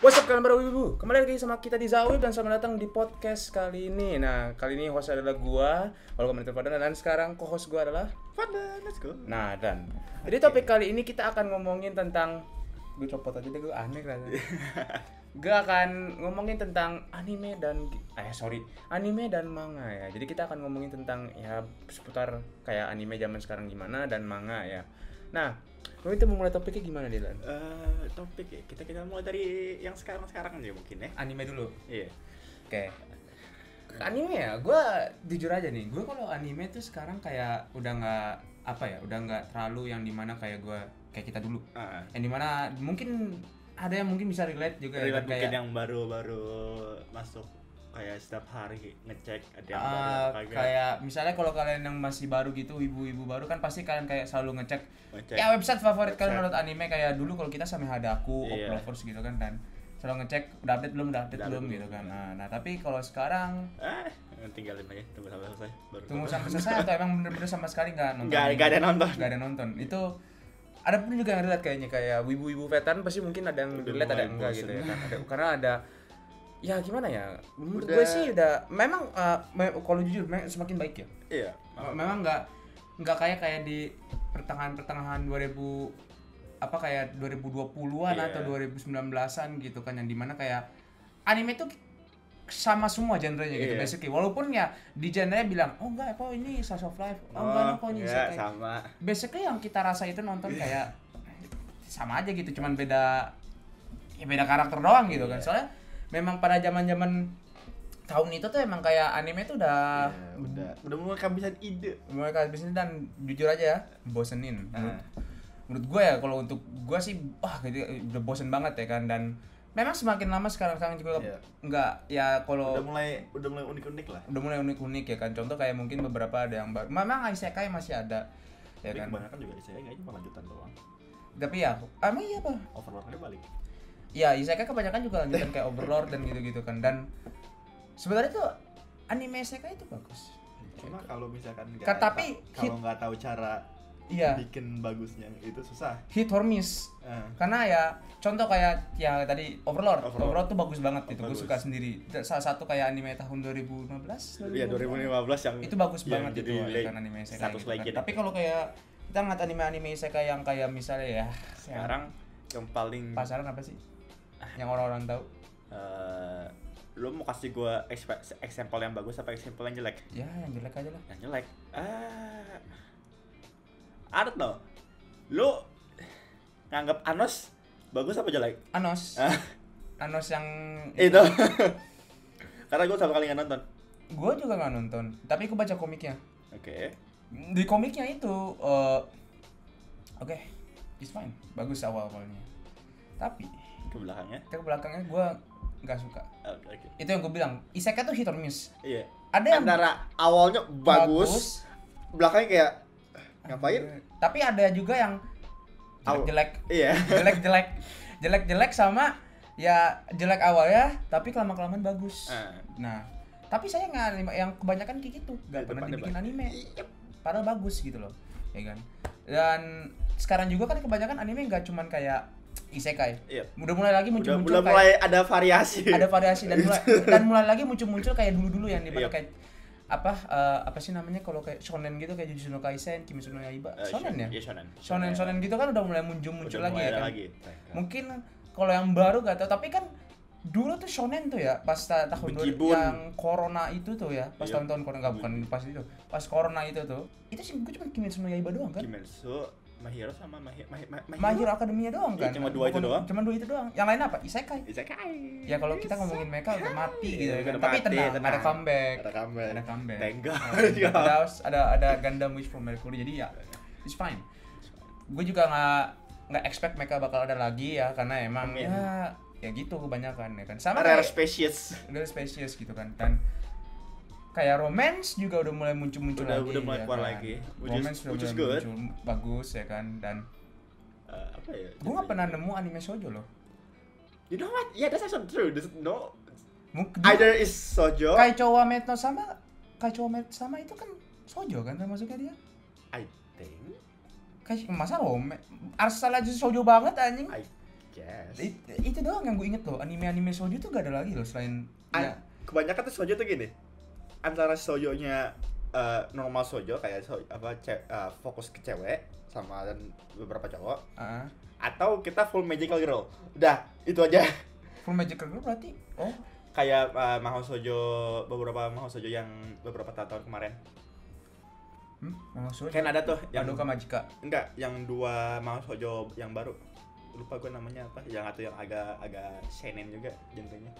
What's up kalian para wibu? Kembali lagi sama kita di Zawib dan selamat datang di podcast kali ini. Nah, kali ini host adalah gua, walaupun itu Fadan, dan sekarang co-host gua adalah Fadan, let's go. Nah, dan jadi topik kali ini kita akan ngomongin tentang gue copot aja deh, gue aneh rasanya. Gue akan ngomongin tentang anime dan manga ya. Jadi kita akan ngomongin tentang ya seputar kayak anime zaman sekarang gimana dan manga ya. Nah, kita mau mulai topiknya gimana Dilan? Topik ya, kita mulai dari yang sekarang aja mungkin ya. Anime dulu. Iya. Oke. Anime ya, gue jujur aja nih, gue kalau anime tuh sekarang kayak udah nggak terlalu yang dimana kayak kita dulu. Yang dimana mungkin ada yang mungkin bisa relate juga relate ya, mungkin yang baru masuk kayak setiap hari ngecek ada yang baru kayak misalnya kalau kalian yang masih baru gitu, ibu-ibu baru kan pasti kalian kayak selalu ngecek ya website favorit kalian menurut anime. Kayak dulu kalau kita sama Hadaku, Oplovers gitu kan, dan selalu ngecek udah update belum gitu kan. Nah tapi kalau sekarang tinggalin aja, tunggu sampai selesai atau emang bener-bener sama sekali nggak ada nonton itu. Ada pun juga yang relate kayaknya, kayak wibu-wibu veteran pasti mungkin ada yang relate ada yang enggak gitu ya kan. Karena ada ya gimana ya, menurut gue sih udah memang kalau jujur semakin baik ya. Iya. Memang nggak kayak di pertengahan 2020-an atau 2019-an gitu kan, yang dimana kayak anime tuh sama semua genrenya gitu basically. Walaupun ya di genre bilang oh enggak kok ini Slice of Life, enggak kok ini isekai. Sama. Basically yang kita rasa itu nonton kayak sama aja gitu, cuman beda karakter doang gitu kan. Soalnya memang pada zaman-zaman tahun itu tuh emang kayak anime tuh udah mulai kehabisan ide. Dan jujur aja ya, bosenin. Menurut gue ya, kalau untuk gue sih udah bosen banget ya kan. Dan memang semakin lama sekarang juga nggak ya, kalau udah mulai unik-unik lah. Udah mulai unik-unik ya kan. Contoh kayak mungkin beberapa ada yang baru. Memang isekai masih ada ya kan. Kebanyakan juga isekai cuma lanjutan doang. Tapi ya, iya apa? Overlord-nya balik. Ya, isekai kebanyakan juga lanjutan kayak Overlord dan gitu-gitu kan. Dan sebenarnya tuh anime isekai itu bagus. Cuma kalau misalkan kalau nggak tahu cara bikin bagusnya itu susah. Hit or miss. Karena ya contoh kayak ya tadi Overlord tuh bagus banget itu. Gue suka sendiri. Salah satu kayak anime tahun 2015. Iya, 2015 yang itu bagus banget itu kan anime isekai gitu kan. Tapi kalau kayak kita ngeliat anime isekai yang kayak misalnya ya sekarang yang paling pasaran apa sih? Yang orang-orang tahu. Lo mau kasih gue example yang bagus apa example yang jelek? Ya, yang jelek aja lah. Yang jelek. I don't know. Lo nganggap Anos bagus apa jelek? Anos yang itu. Karena gue sama kali nggak nonton. Gue juga nggak nonton, tapi gue baca komiknya. Oke. Di komiknya itu, it's fine, bagus awalnya. Tapi ke belakangnya gue nggak suka. Okay. Itu yang gue bilang, isekai tuh hit or miss. Iya. Ada yang antara awalnya bagus, belakangnya kayak ngapain? Tapi ada juga yang jelek. Iya. jelek sama ya jelek awalnya, tapi kelamaan bagus. Nah, tapi saya nggak, yang kebanyakan kayak gitu, nggak pernah dibikin anime. Padahal bagus gitu loh, ya kan. Dan sekarang juga kan kebanyakan anime nggak cuman kayak isekai. Udah mulai lagi muncul mulai ada variasi. Dan mulai lagi muncul kayak dulu yang dimana kayak apa sih namanya kalau kayak shonen gitu, kayak Jujutsu no Kaisen, Kimetsu no Yaiba. Shonen ya? Iya, shonen gitu kan udah mulai muncul lagi ya kan. Mungkin kalau yang baru gak tau, tapi kan dulu tuh shonen tuh ya pas tahun yang corona itu tuh ya, pas tahun-tahun corona, pas corona itu tuh. Itu sih gue cuma Kimetsu no Yaiba doang kan. My Hero sama My Hero Academia doang kan. Cuma dua itu doang. Yang lain apa? Isekai. Ya kalau kita ngomongin mereka udah mati gitu kan. Tapi tenang, ada comeback. Thank God. Ada Gundam Witch from Mercury, jadi ya it's fine. Gue juga nggak expect mereka bakal ada lagi ya, karena emang ya gitu kebanyakan ya kan. Sama rare species gitu kan. Dan kayak romance juga udah mulai muncul lagi. Udah mulai keluar lagi. Romance udah mulai muncul bagus ya kan. Dan apa ya? Gue nggak pernah nemu anime shoujo loh. You know what? Yeah, that's actually true. Either is shoujo. Kaichou Metno sama itu kan shoujo kan termasuknya dia. I think. Kayak masa romance? Arsal aja shoujo banget anjing. I guess. Itu doang yang gue inget loh, anime shoujo tuh gak ada lagi loh selain ya. Kebanyakan tuh shoujo tuh gini, antara shoujonya normal shoujo kayak fokus ke cewek sama dan beberapa cowok, atau kita full magical girl. Udah, itu aja. Full magical girl berarti Kayak beberapa mahou shoujo yang beberapa tahun kemarin. mahou shoujo Kan ada tuh yang Madoka Magica. Enggak, yang 2 mahou shoujo yang baru. Lupa gue namanya apa. Yang satu yang agak seinen juga genrenya.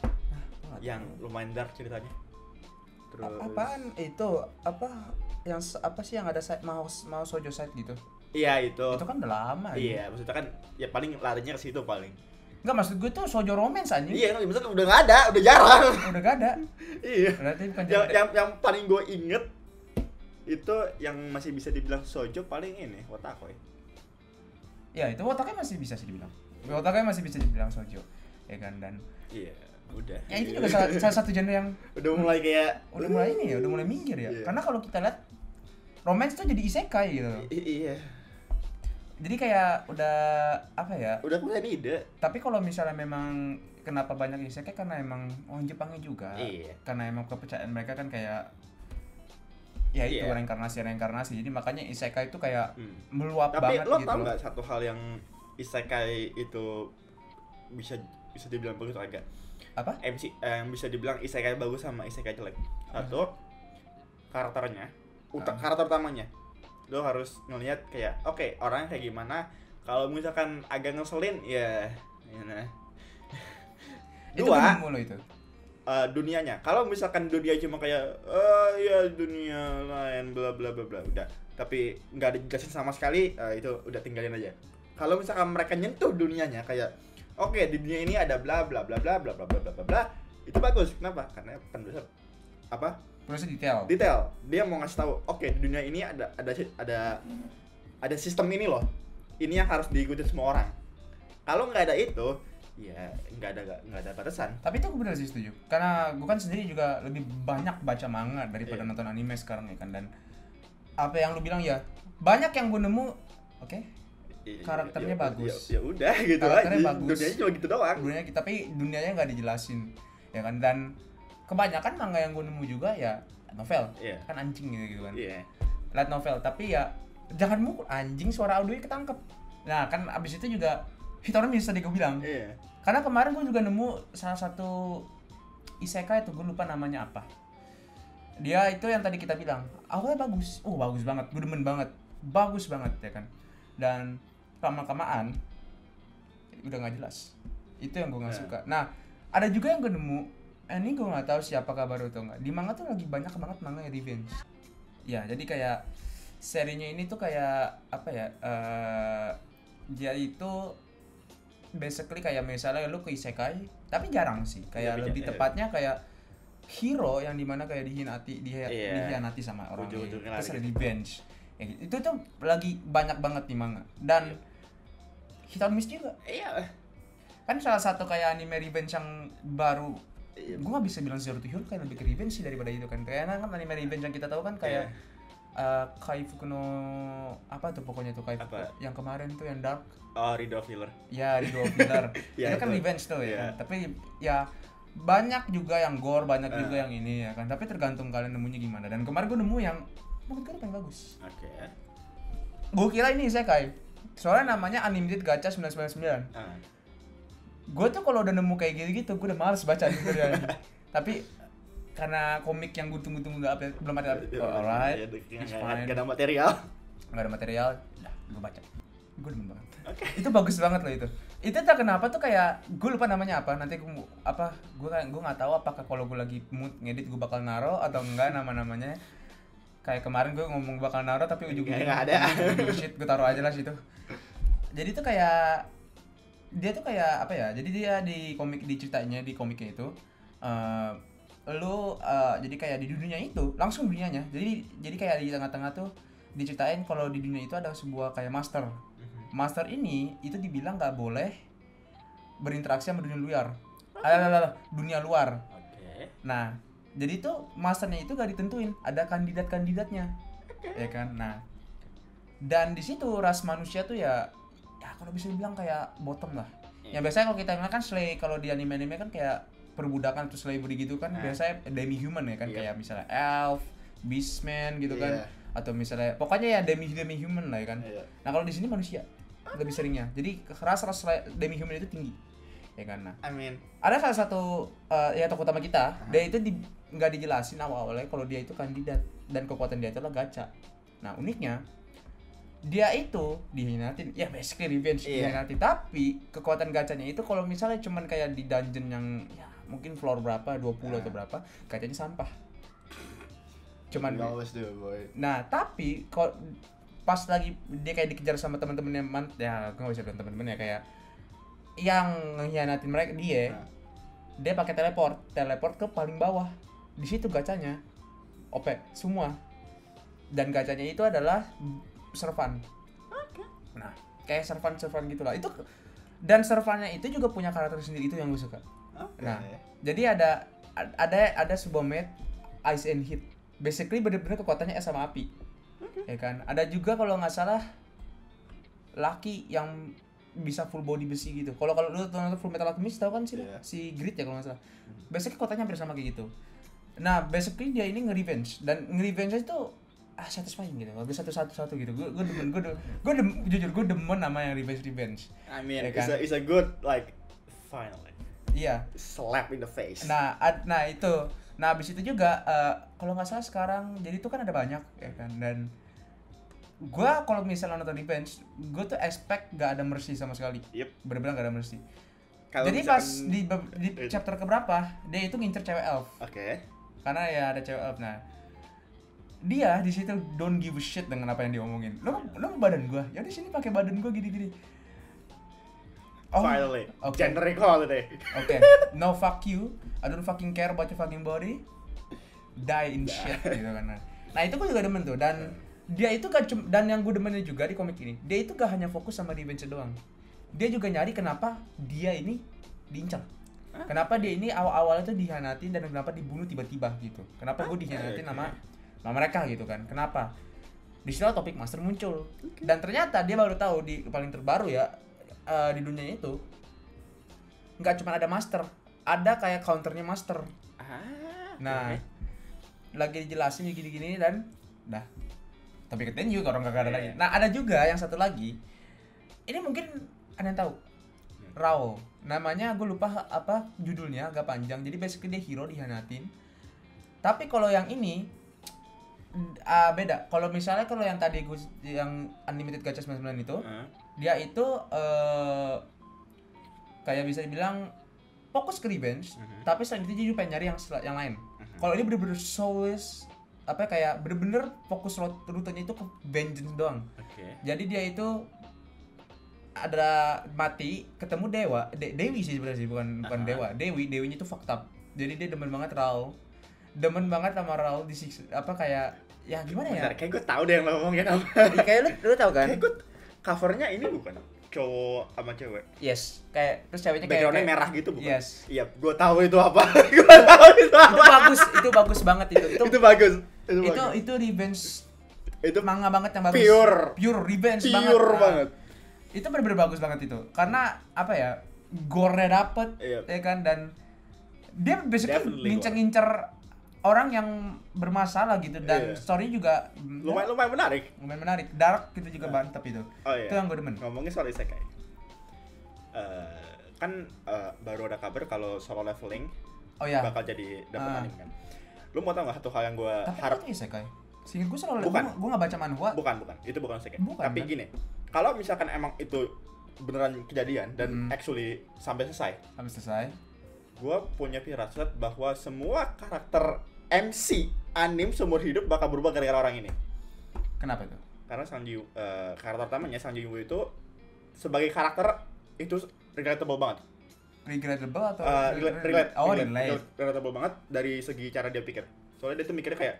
Yang lumayan dark ceritanya. Terus apaan itu? Apa sih yang ada mahou shoujo side gitu? Iya itu. Itu kan udah lama. Iya, maksudnya kan ya paling larinya ke situ paling. Enggak, maksud gue tuh shoujo romance anjing. Iya, maksudnya udah nggak ada, udah jarang. Udah gak ada. Iya. Berarti bukan Yang paling gue inget itu yang masih bisa dibilang shoujo paling ini Wotakoi. Ya, itu Wotakoi masih bisa sih dibilang. Wotakoi masih bisa dibilang shoujo. Ya kan, dan Iya, udah. ya itu juga salah satu genre yang udah mulai kayak udah mulai minggir ya. Iya. Karena kalau kita lihat romance tuh jadi isekai gitu. Iya. Jadi kayak udah apa ya? Udah mulai ide. Tapi kalau misalnya memang kenapa banyak isekai karena emang orang Jepangnya juga. Iya. Karena emang kepercayaan mereka kan kayak ya itu reinkarnasi. Jadi makanya isekai itu kayak meluap tapi banget lo gitu. tau nggak satu hal yang isekai itu bisa dibilang bagus agak Apa? yang bisa dibilang isekai bagus sama isekai jelek. Satu, karakternya, karakter utamanya. Lo harus ngelihat kayak oke, orangnya kayak gimana. Kalau misalkan agak ngeselin ya nah. Dua, itu. Dunianya. Kalau misalkan dunia cuma kayak ya dunia lain bla bla bla bla udah. Tapi nggak dijelasin sama sekali, itu udah tinggalin aja. Kalau misalkan mereka nyentuh dunianya kayak oke, di dunia ini ada bla bla bla bla bla bla bla bla bla, itu bagus. Kenapa? Karena penulis detail. Dia mau ngasih tahu, oke, di dunia ini ada sistem ini loh. Ini yang harus diikuti semua orang. Kalau nggak ada itu, ya nggak ada batasan. Tapi itu gue bener sih setuju. Karena gue kan sendiri juga lebih banyak baca manga daripada nonton anime sekarang ya kan. Dan apa yang lu bilang ya, banyak yang gue nemu, karakternya bagus. Ya udah gitu karakternya aja. Bagus. Dunianya cuma gitu doang. Tapi dunianya nggak dijelasin, ya kan. Dan kebanyakan manga yang gue nemu juga ya novel, kan anjing gitu kan. Light novel, tapi ya jangan mukul anjing, suara audionya ketangkep. Nah kan abis itu juga Hitomi bisa gue bilang. Karena kemarin gue juga nemu salah satu isekai itu, gue lupa namanya apa. Dia itu yang tadi kita bilang awalnya bagus, bagus banget, gue demen banget, bagus banget ya kan. Dan lama-kelamaan udah nggak jelas. Itu yang gue nggak suka. Nah ada juga yang gue nemu, ini gue nggak tahu siapakah baru atau nggak. Di manga tuh lagi banyak banget manga yang revenge. Ya jadi kayak serinya ini tuh kayak apa ya? Dia itu basically kayak misalnya lu ke isekai, tapi jarang sih. Kayak lebih tepatnya kayak hero yang dimana kayak dihianati sama orang lain. Terus ada revenge. Ya, itu tuh lagi banyak banget di manga. Dan Hitomi juga. Kan salah satu kayak anime revenge yang baru. Gue nggak bisa bilang Zero to Hero, kayak lebih ke revenge sih daripada itu kan. Kayaknya kan anime revenge yang kita tahu kan kayak Kaifuku no apa tuh pokoknya tuh Kaifuku yang kemarin tuh yang dark. Rido of Healer. Ya, Rido of Healer. Itu kan revenge tuh ya. Tapi ya banyak juga yang gore, banyak juga yang ini ya kan. Tapi tergantung kalian nemunya gimana. Dan kemarin gue nemu yang menurut gue paling bagus. Gue kira ini isekai. Soalnya namanya Unlimited Gacha 999. Gue tuh kalau udah nemu kayak gitu-gitu, gue udah males baca gitu ya. Tapi karena komik yang gue tunggu-tunggu belum ada alright, nggak ada material, udah gue baca, gue demen banget. Itu bagus banget loh itu tak kenapa tuh kayak gue lupa namanya apa, nanti gue nggak tahu apakah kalau gue lagi mood ngedit gue bakal naro atau enggak nama-namanya. Kayak kemarin gue ngomong bakal naro tapi ujung-ujungnya nggak ada. Shit, gue taruh aja lah situ. Jadi tuh kayak dia tuh kayak apa ya, jadi dia di ceritanya di komiknya itu jadi kayak di dunia itu langsung dunianya, jadi kayak di tengah-tengah tuh diceritain kalau di dunia itu ada sebuah kayak master ini itu dibilang nggak boleh berinteraksi sama dunia luar. Nah jadi tuh masternya itu gak ditentuin, ada kandidatnya ya kan. Nah dan di situ ras manusia tuh ya kalau bisa dibilang kayak bottom lah, Yang biasanya kalau kita bilang kan slave, kalau di anime-anime kan kayak perbudakan atau slavery gitu kan, biasanya demi human ya kan, kayak misalnya elf, beastman gitu kan, atau misalnya pokoknya ya demi human lah ya kan. Nah kalau di sini manusia lebih seringnya, jadi ras demi human itu tinggi ya kan. Nah ada salah satu ya tokoh utama kita, dia itu nggak dijelasin awalnya kalau dia itu kandidat dan kekuatan dia itu adalah gacha. Nah uniknya dia itu dihianatin, ya basically revenge, dihianatin, tapi kekuatan gacanya itu kalau misalnya cuman kayak di dungeon yang ya mungkin floor berapa, 20 atau berapa, gacanya sampah. Cuman nah, tapi kalau pas lagi dia kayak dikejar sama teman-temannya, ya gue gak bisa bilang teman-temannya, kayak yang ngehianatin mereka, dia pakai teleport ke paling bawah. Di situ gacanya OP semua. Dan gacanya itu adalah servan. Nah, kayak servan gitulah. Itu dan servannya itu juga punya karakter sendiri, itu yang gue suka. Nah, jadi ada sebuah mate ice and heat. Basically bener-bener kekuatannya es sama api. Ya kan? Ada juga kalau nggak salah Lucky yang bisa full body besi gitu. Kalau lu nonton Full Metal Alchemist tahu kan sih si Grit ya kalau nggak salah. Basically kekuatannya hampir sama kayak gitu. Nah, basically dia ini nge-revenge, dan nge-revenge itu satisfying gitu. Bagus satu-satu gitu. Gue demen nama yang revenge. I mean, ya kan? it's a good like finally. Iya. Slap in the face. Nah itu. Nah, abis itu juga kalau nggak salah sekarang jadi itu kan ada banyak ya kan, dan gue kalau misalnya nonton revenge, gue tuh expect gak ada mercy sama sekali. Bener-bener gak ada mercy. Jadi pas di chapter keberapa dia itu ngincer cewek elf. Karena ya ada cewek elf. Nah, dia di situ don't give a shit dengan apa yang dia omongin. Lo badan gua, ya di sini pakai badan gua gini-gini. Finally, gender equality. No fuck you, I don't fucking care about your fucking body. Die in shit gitu kan. Nah itu gua juga demen tuh, dan dia itu gak dan yang gua demennya juga di komik ini, dia itu gak hanya fokus sama revenge doang. Dia juga nyari kenapa dia ini diincar. Kenapa dia ini awal-awalnya tuh dihianatin dan kenapa dibunuh tiba-tiba gitu. Kenapa gue dihianatin sama mereka gitu kan. Kenapa? Di situ topik master muncul. Dan ternyata dia baru tahu di paling terbaru ya di dunia itu nggak cuma ada master, ada kayak counternya master. Nah, lagi dijelasin gini-gini dan dah. Tapi continue orang gak ada lagi. Nah, ada juga yang satu lagi. Ini mungkin ada yang tahu. Rao, namanya gue lupa apa judulnya, agak panjang. Jadi basically dia hero dihianatin. Tapi kalau yang ini beda. Kalau misalnya kalau yang tadi gue yang Unlimited Gacha 99 itu, dia itu kayak bisa dibilang fokus ke revenge, tapi selain itu dia juga pengen nyari yang lain. Kalau ini bener-bener soulless, apa kayak bener-bener fokus rutenya itu ke vengeance doang. Jadi dia itu ada mati ketemu Dewi sih sebenarnya sih, bukan dewa. Dewinya itu fucked up. Jadi dia demen banget sama Raul di apa kayak ya gimana ya? Kayak gue tahu deh yang lo ngomongin apa. Kayak lu tahu kan? Kayak gue covernya ini bukan cowok sama cewek. Yes, kayak terus ceweknya backgroundnya merah gitu bukan? Yes. Iya, gue tahu itu apa. Itu bagus banget itu. Itu bagus. Itu revenge. Itu manga banget yang bagus. Pure revenge banget. Itu bener-bener bagus banget itu, karena apa ya, gore-nya dapet, ya kan, dan dia basically ngincer orang yang bermasalah gitu, dan story juga lumayan menarik, dark gitu juga mantap itu. Itu yang gue demen. Ngomongin soal isekai, kan baru ada kabar kalau solo leveling bakal jadi dapat anime kan. Lu mau tau nggak satu hal yang gue harap? Itu isekai. Sehingga gue solo leveling, gue nggak baca manhwa. Bukan, itu bukan isekai. Tapi kan? Gini, kalau misalkan emang itu beneran kejadian dan actually sampai selesai, gue punya firasat bahwa semua karakter MC anime seumur hidup bakal berubah gara-gara orang ini. Kenapa itu? Karena karakter utamanya Sang Ji-woo itu sebagai karakter itu relatable banget. Regrettable atau relatable banget dari segi cara dia pikir. Soalnya dia tuh mikirnya kayak,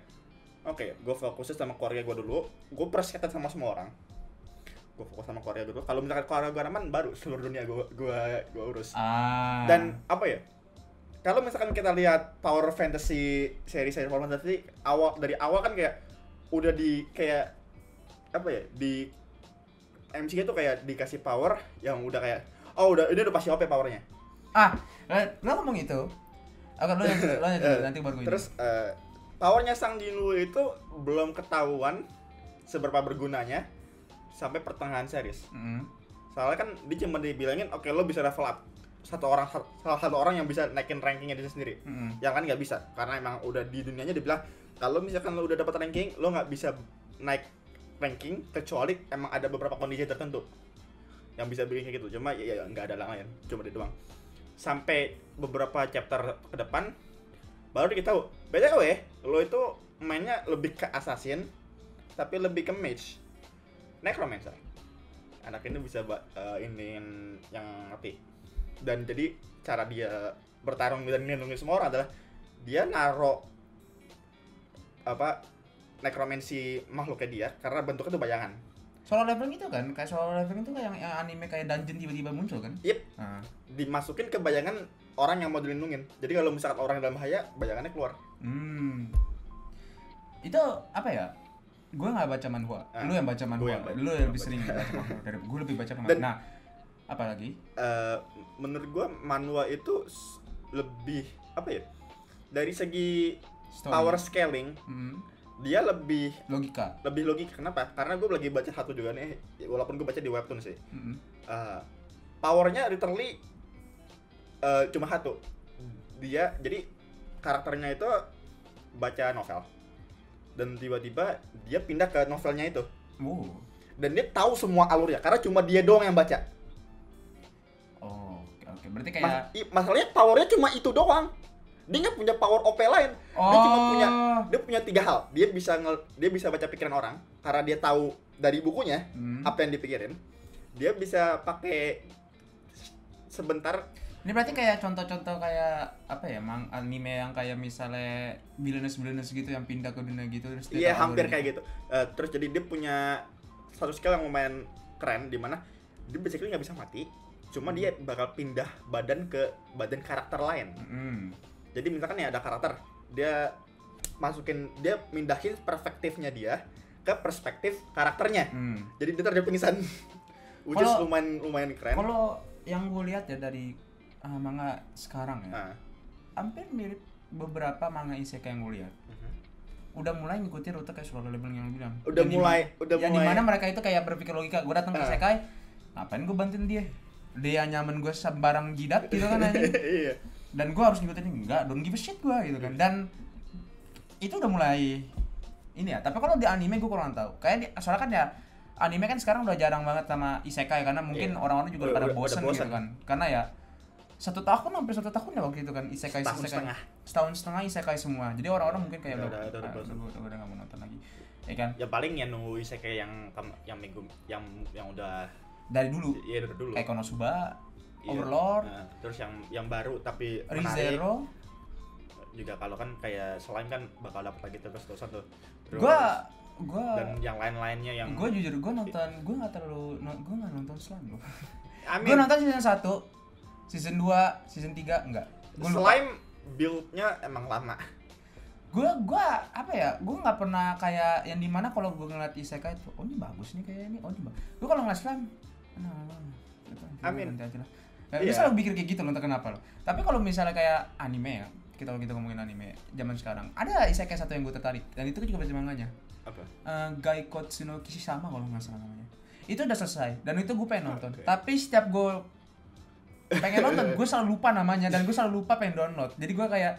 oke, gue fokus sama keluarga gue dulu, gue persetan sama semua orang. Gue fokus sama keluarga dulu. Kalau misalkan keluarga gue aman, baru seluruh dunia gue urus. Dan apa ya? Kalau misalkan kita lihat power fantasy seri power fantasy dari awal kan kayak udah di kayak apa ya, di MC itu kayak dikasih power yang udah kayak oh udah ini udah pasti OP powernya. Lo ngomong itu. Lo nanti baru gue. Terus powernya Sang Jinwoo itu belum ketahuan seberapa bergunanya sampai pertengahan series. Soalnya kan dia cuma dibilangin oke, lo bisa level up salah satu orang yang bisa naikin rankingnya dia sendiri. Yang kan nggak bisa karena emang udah di dunianya dibilang kalau misalkan lo udah dapat ranking, lo nggak bisa naik ranking kecuali emang ada beberapa kondisi tertentu yang bisa bikin kayak gitu. Cuma ya nggak ada lain, cuma dia doang. Sampai beberapa chapter ke depan baru dikit tahu. BTW, lo itu mainnya lebih ke assassin tapi lebih ke mage, necromancer. Anak ini bisa ini yang ngerti. Dan jadi cara dia bertarung dan melindungi semua orang adalah dia naro necromancy makhluknya dia karena bentuknya itu bayangan. Solo leveling itu kan, kayak solo leveling itu kayak yang anime kayak dungeon tiba-tiba muncul kan? Yep. Dimasukin ke bayangan orang yang mau dilindungin. Jadi kalau misalkan orang dalam bahaya, bayangannya keluar. Itu apa ya? Gue nggak baca manhwa. Lu yang baca manhwa. Lu yang lebih sering baca manhwa dari gue, lebih baca manhwa. Nah, apalagi? Menurut gue manhwa itu lebih apa ya? Dari segi story. Power scaling, dia lebih logika. Kenapa? Karena gue lagi baca satu juga nih, walaupun gue baca di webtoon sih. Powernya literally cuma satu. Dia jadi karakternya itu baca novel dan tiba-tiba dia pindah ke novelnya itu. Dan dia tahu semua alurnya karena cuma dia doang yang baca. Oke. Berarti kayak masalahnya powernya cuma itu doang. Dia nggak punya power OP lain. Dia punya 3 hal. Dia bisa baca pikiran orang karena dia tahu dari bukunya apa yang dipikirin. Dia bisa pakai sebentar. Ini berarti kayak contoh-contoh kayak apa ya, anime yang kayak misalnya villainous gitu yang pindah ke dunia gitu. Iya, hampir kayak gitu. Terus jadi dia punya satu skill yang lumayan keren di mana dia basically nggak bisa mati. Cuma dia bakal pindah badan ke badan karakter lain. Jadi misalkan ya ada karakter, dia mindahin perspektifnya dia ke perspektif karakternya. Jadi dia pingsan. Which is lumayan keren. Kalau yang gue lihat ya dari manga sekarang ya, hampir mirip beberapa manga isekai yang gue lihat. Udah mulai ngikutin rute kayak solo leveling yang lu bilang. Udah mulai. Dimana mereka itu kayak berpikir logika. Gue datang ke isekai, ngapain gue bantuin dia? Dia nyaman gue sembarang jidat gitu kan aja. Iya. Dan gue harus ngikutin, enggak, don't give a shit gue gitu kan. Dan itu udah mulai ini ya. Tapi kalau di anime gue kurang tahu. Soalnya kan ya anime kan sekarang udah jarang banget sama isekai karena mungkin orang-orang juga pada bosan gitu kan. Karena ya hampir 1 tahun ya waktu itu kan isekai. Setahun setengah isekai semua. Jadi orang-orang mungkin kayak udah nggak mau nonton lagi. Ya kan? Ya paling ya nunggu isekai yang udah dari dulu. Iya, dari dulu. Kayak Konosuba, Overlord, terus yang baru tapi Re:Zero. Juga kalau kan kayak slime kan bakal dapat lagi terus-terusan tuh. Gua dan yang lain-lainnya yang gue jujur gue nggak nonton slime loh. Gue nonton season 1, season 2, season 3 enggak. Slime build-nya emang lama. Gue apa ya? Gue nggak pernah kayak yang dimana kalau gue ngeliat isekai itu, oh ini bagus nih kayak ini, oh ini bagus. Gue kalau ngeliat slime, nanti aja lah. Gue selalu pikir kayak gitu loh, entah kenapa loh. Tapi kalau misalnya kayak anime ya, kita ngomongin anime zaman sekarang, ada isekai satu yang gue tertarik dan itu juga baca manganya. Apa? Gaikotsu no Kishima kalau nggak salah namanya. Itu udah selesai dan itu gue pengen nonton. Tapi setiap gue pengen nonton, gue selalu lupa namanya dan gue selalu lupa pengen download. Jadi gue kayak,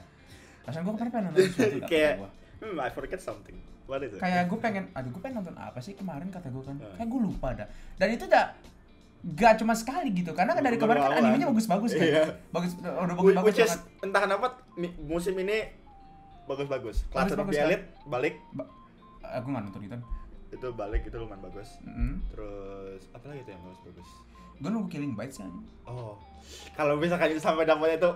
rasanya gue pengen nonton sesuatu kayak, I forget something. What is it? Kayak gue pengen nonton apa sih kemarin kata gue kan. Kayak gue lupa dah. Dan itu udah gak cuma sekali gitu, karena dari kemarin kan animenya bagus-bagus kan. Iya. Udah bagus-bagus banget. Entah kenapa musim ini bagus-bagus. Class of the Elite balik. Aku nggak nonton itu. Itu balik, itu lumayan bagus. Terus apa lagi tuh yang bagus? Gue nunggu Killing Bites kan. Oh, kalau misalkan itu sampai dapat itu,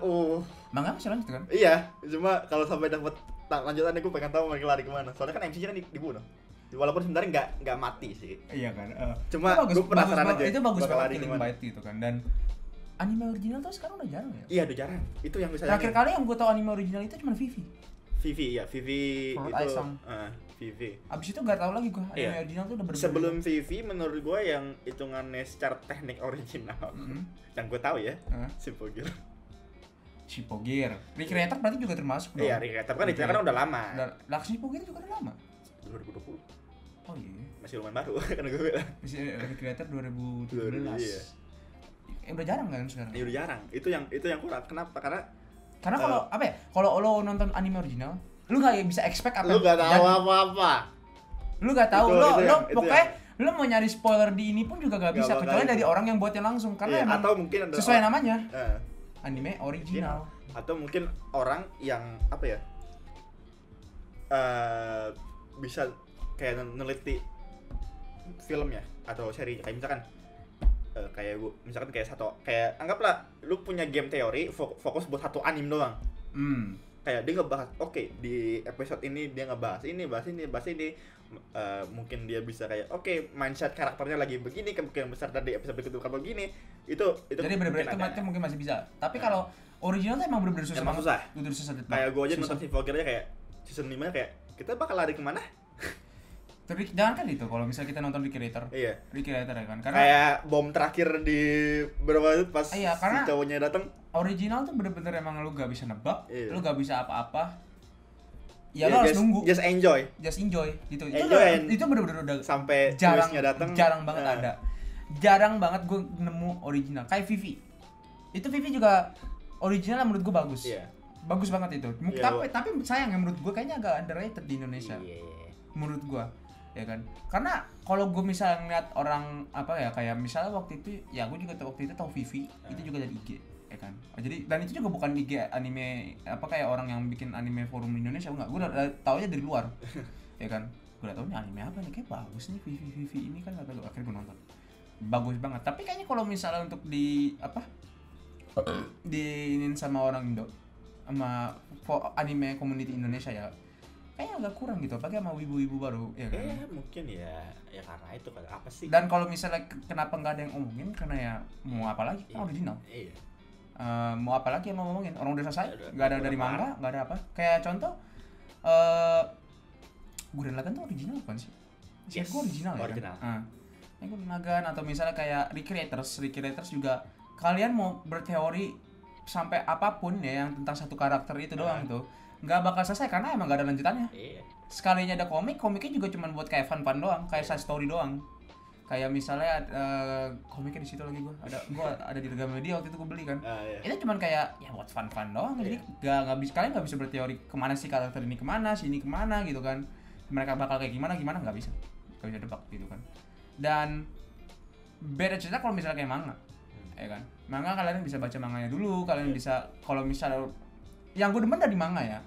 manga masih lanjut kan? Iya, cuma kalau sampai dapat lanjutannya gue pengen tahu mereka lari kemana. Soalnya kan MC kan dibunuh. Walaupun sebenarnya nggak mati sih. Iya kan. Cuma gue penasaran aja. Itu bagus banget Killing Bites gitu kan. Dan anime original tuh sekarang udah jarang ya? Iya, udah jarang. Itu yang bisa. Terakhir kali yang gue tahu anime original itu cuma Vivi. Vivi ya, Vivi Forward itu Eye Song. Vivi. Abis itu gak tahu lagi gua anime Iya. original tuh udah berbeda. Sebelum Vivi menurut gua yang hitungannya secara teknik original. Yang gua tahu ya, Simple Gear. Shipogir. Recreator berarti juga termasuk dong. Iya, Recreator kan itu kan udah lama. Lah Shipogir juga udah lama. 2020. Oh iya. Masih lumayan baru kan gue bilang. Recreator 2017. Iya. Udah jarang kan sekarang. Ya udah jarang. Itu yang kurang. Kenapa? Karena Kalau apa ya? Kalau lo nonton anime original, lu gak bisa expect apa. lu gak tahu apa-apa. Lu gak tahu. Itu Lo yang- pokoknya lu mau nyari spoiler di ini pun juga gak bisa Gak kecuali bakal. dari orang yang buatnya langsung karena Iya, emang atau mungkin ada sesuai namanya. Eh, Anime original. atau mungkin orang yang apa ya? Bisa kayak neliti filmnya atau seri kayak misalkan kayak gua misalkan kayak anggaplah lu punya game teori fokus buat satu anime doang. Kayak dia ngebahas di episode ini dia ngebahas ini bahas ini mungkin dia bisa kayak mindset karakternya lagi begini kemungkinan besar dari episode berikutnya kalau begini itu Jadi bener-bener itu mungkin masih bisa. Tapi kalau original tuh emang bener-bener susah. Emang banget. susah. Bener susah. kayak gue aja nonton Simple Gear kayak season 5 kayak kita bakal lari kemana. Tapi jangan kan itu kalau misalnya kita nonton Recreator. Iya. Recreator ya kan. Karena Kayak bom terakhir di berapa itu pas Iya, karena- si cowoknya datang. original tuh bener-bener emang lu gak bisa nebak, Iya. lu gak bisa apa-apa. Ya lu harus nunggu. Just enjoy Just enjoy gitu. Enjoy Itu bener-bener udah sampai jarang twistnya datang. jarang banget ada. Jarang banget gue nemu original kayak Vivi. Itu Vivi juga original menurut gue bagus. Iya. Bagus banget itu. Iya, Tapi sayang ya menurut gue kayaknya agak underrated di Indonesia. Iya. Menurut gue ya kan. Karena kalau gue misalnya ngeliat orang apa ya kayak misalnya waktu itu ya gue juga waktu itu tahu Vivi itu juga dari IG ya kan. Jadi dan itu juga bukan IG anime apa kayak orang yang bikin anime forum di Indonesia enggak. Gue udah taunya dari luar. Ya kan. Gue udah tahu nih anime apa nih kayak bagus nih Vivi ini kan kata gue akhirnya gue nonton. Bagus banget. Tapi kayaknya kalau misalnya untuk di apa diinin sama orang Indo sama anime community Indonesia ya kayaknya agak kurang gitu apalagi sama wibu-wibu baru ya kan. Mungkin ya karena itu kan apa sih? Dan kalau misalnya kenapa nggak ada yang omongin karena ya mau apa lagi kan original. Iya. Mau apa lagi yang mau ngomongin orang udah selesai Udah, nggak ada udah dari kelar. manga nggak ada apa kayak contoh Gurren Lagann tuh original bukan sih? Yes, Gue original ya original. kan? Gurren Lagann atau misalnya kayak Recreators juga kalian mau berteori sampai apapun ya yang tentang satu karakter itu doang tuh nggak bakal selesai karena emang nggak ada lanjutannya. Iya. Sekalinya ada komiknya juga cuma buat kayak fun doang, kayak side story doang. Kayak misalnya komiknya di situ lagi gua ada di Gramedia waktu itu gua beli kan. Iya. Itu cuma kayak ya buat fun doang. Jadi nggak bisa kalian nggak bisa berteori kemana sih karakter ini kemana, sini kemana gitu kan. Mereka bakal kayak gimana nggak bisa debak gitu kan. Dan beda cerita kalau misalnya kayak manga. Ya kan. Manga kalian bisa baca manganya dulu, kalian bisa kalau misalnya yang gue demen dari manga ya.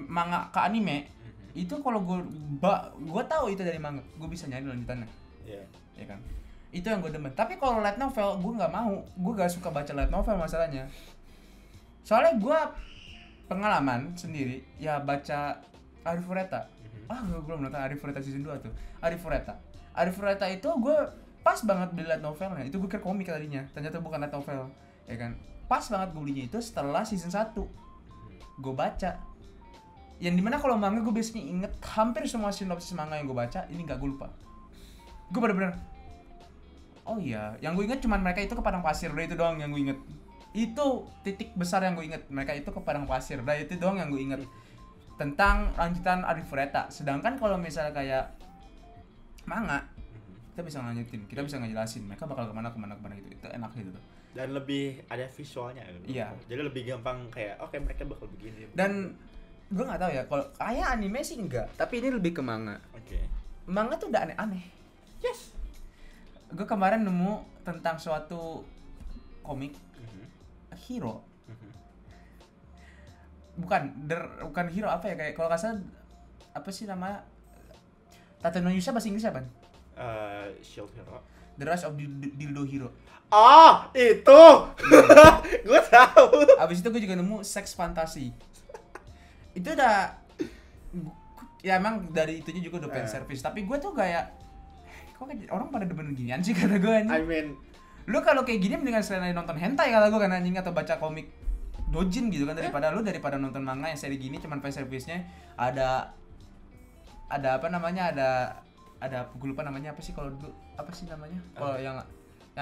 Manga ke anime itu kalau gue tahu itu dari manga, gue bisa nyari lanjutannya. Iya. Ya kan. Itu yang gue demen. Tapi kalau light novel gue nggak mau, gue gak suka baca light novel masalahnya. Soalnya gue pengalaman sendiri ya baca Arifureta. Gue belum nonton Arifureta season 2 tuh. Arifureta itu gue pas banget beli light novelnya. Itu gue kira komik tadinya, ternyata bukan light novel. Ya kan. Pas banget gue belinya itu setelah season 1 gue baca. Yang dimana kalau manga gue biasanya inget hampir semua sinopsis manga yang gue baca, ini gak gue lupa. Gue bener-bener oh iya, yang gue inget cuman mereka itu ke padang pasir, udah itu doang yang gue inget. Itu titik besar yang gue inget, mereka itu ke padang pasir, udah itu doang yang gue inget tentang lanjutan Arifureta. Sedangkan kalau misalnya kayak manga, kita bisa lanjutin, kita bisa ngejelasin mereka bakal kemana gitu, itu enak gitu tuh. Dan lebih ada visualnya gitu. Iya. Jadi lebih gampang kayak mereka bakal begini. Dan gue nggak tahu ya, kalau kayak anime sih enggak, tapi ini lebih ke manga. Oke. Manga tuh udah aneh-aneh. Yes. Gue kemarin nemu tentang suatu komik hero. Bukan hero apa ya, kayak kalau nggak salah apa sih namanya, Tatenoyusha bahasa Inggris apa? Shield Hero. The Rise of Dildo Hero. Oh, itu. Gue tahu. Abis itu gue juga nemu seks fantasi. Itu udah ya emang dari itunya juga udah fan service, tapi gue tuh kayak kok kayak orang pada demen ginian sih kata gue anjing. I mean, Lu kalau kayak gini mendingan selain nonton hentai kata gue kan anjing, atau baca komik dojin gitu kan daripada nonton manga yang seri gini cuman fan service-nya ada apa namanya ada gue lupa namanya apa sih kalau dulu apa sih namanya kalau yang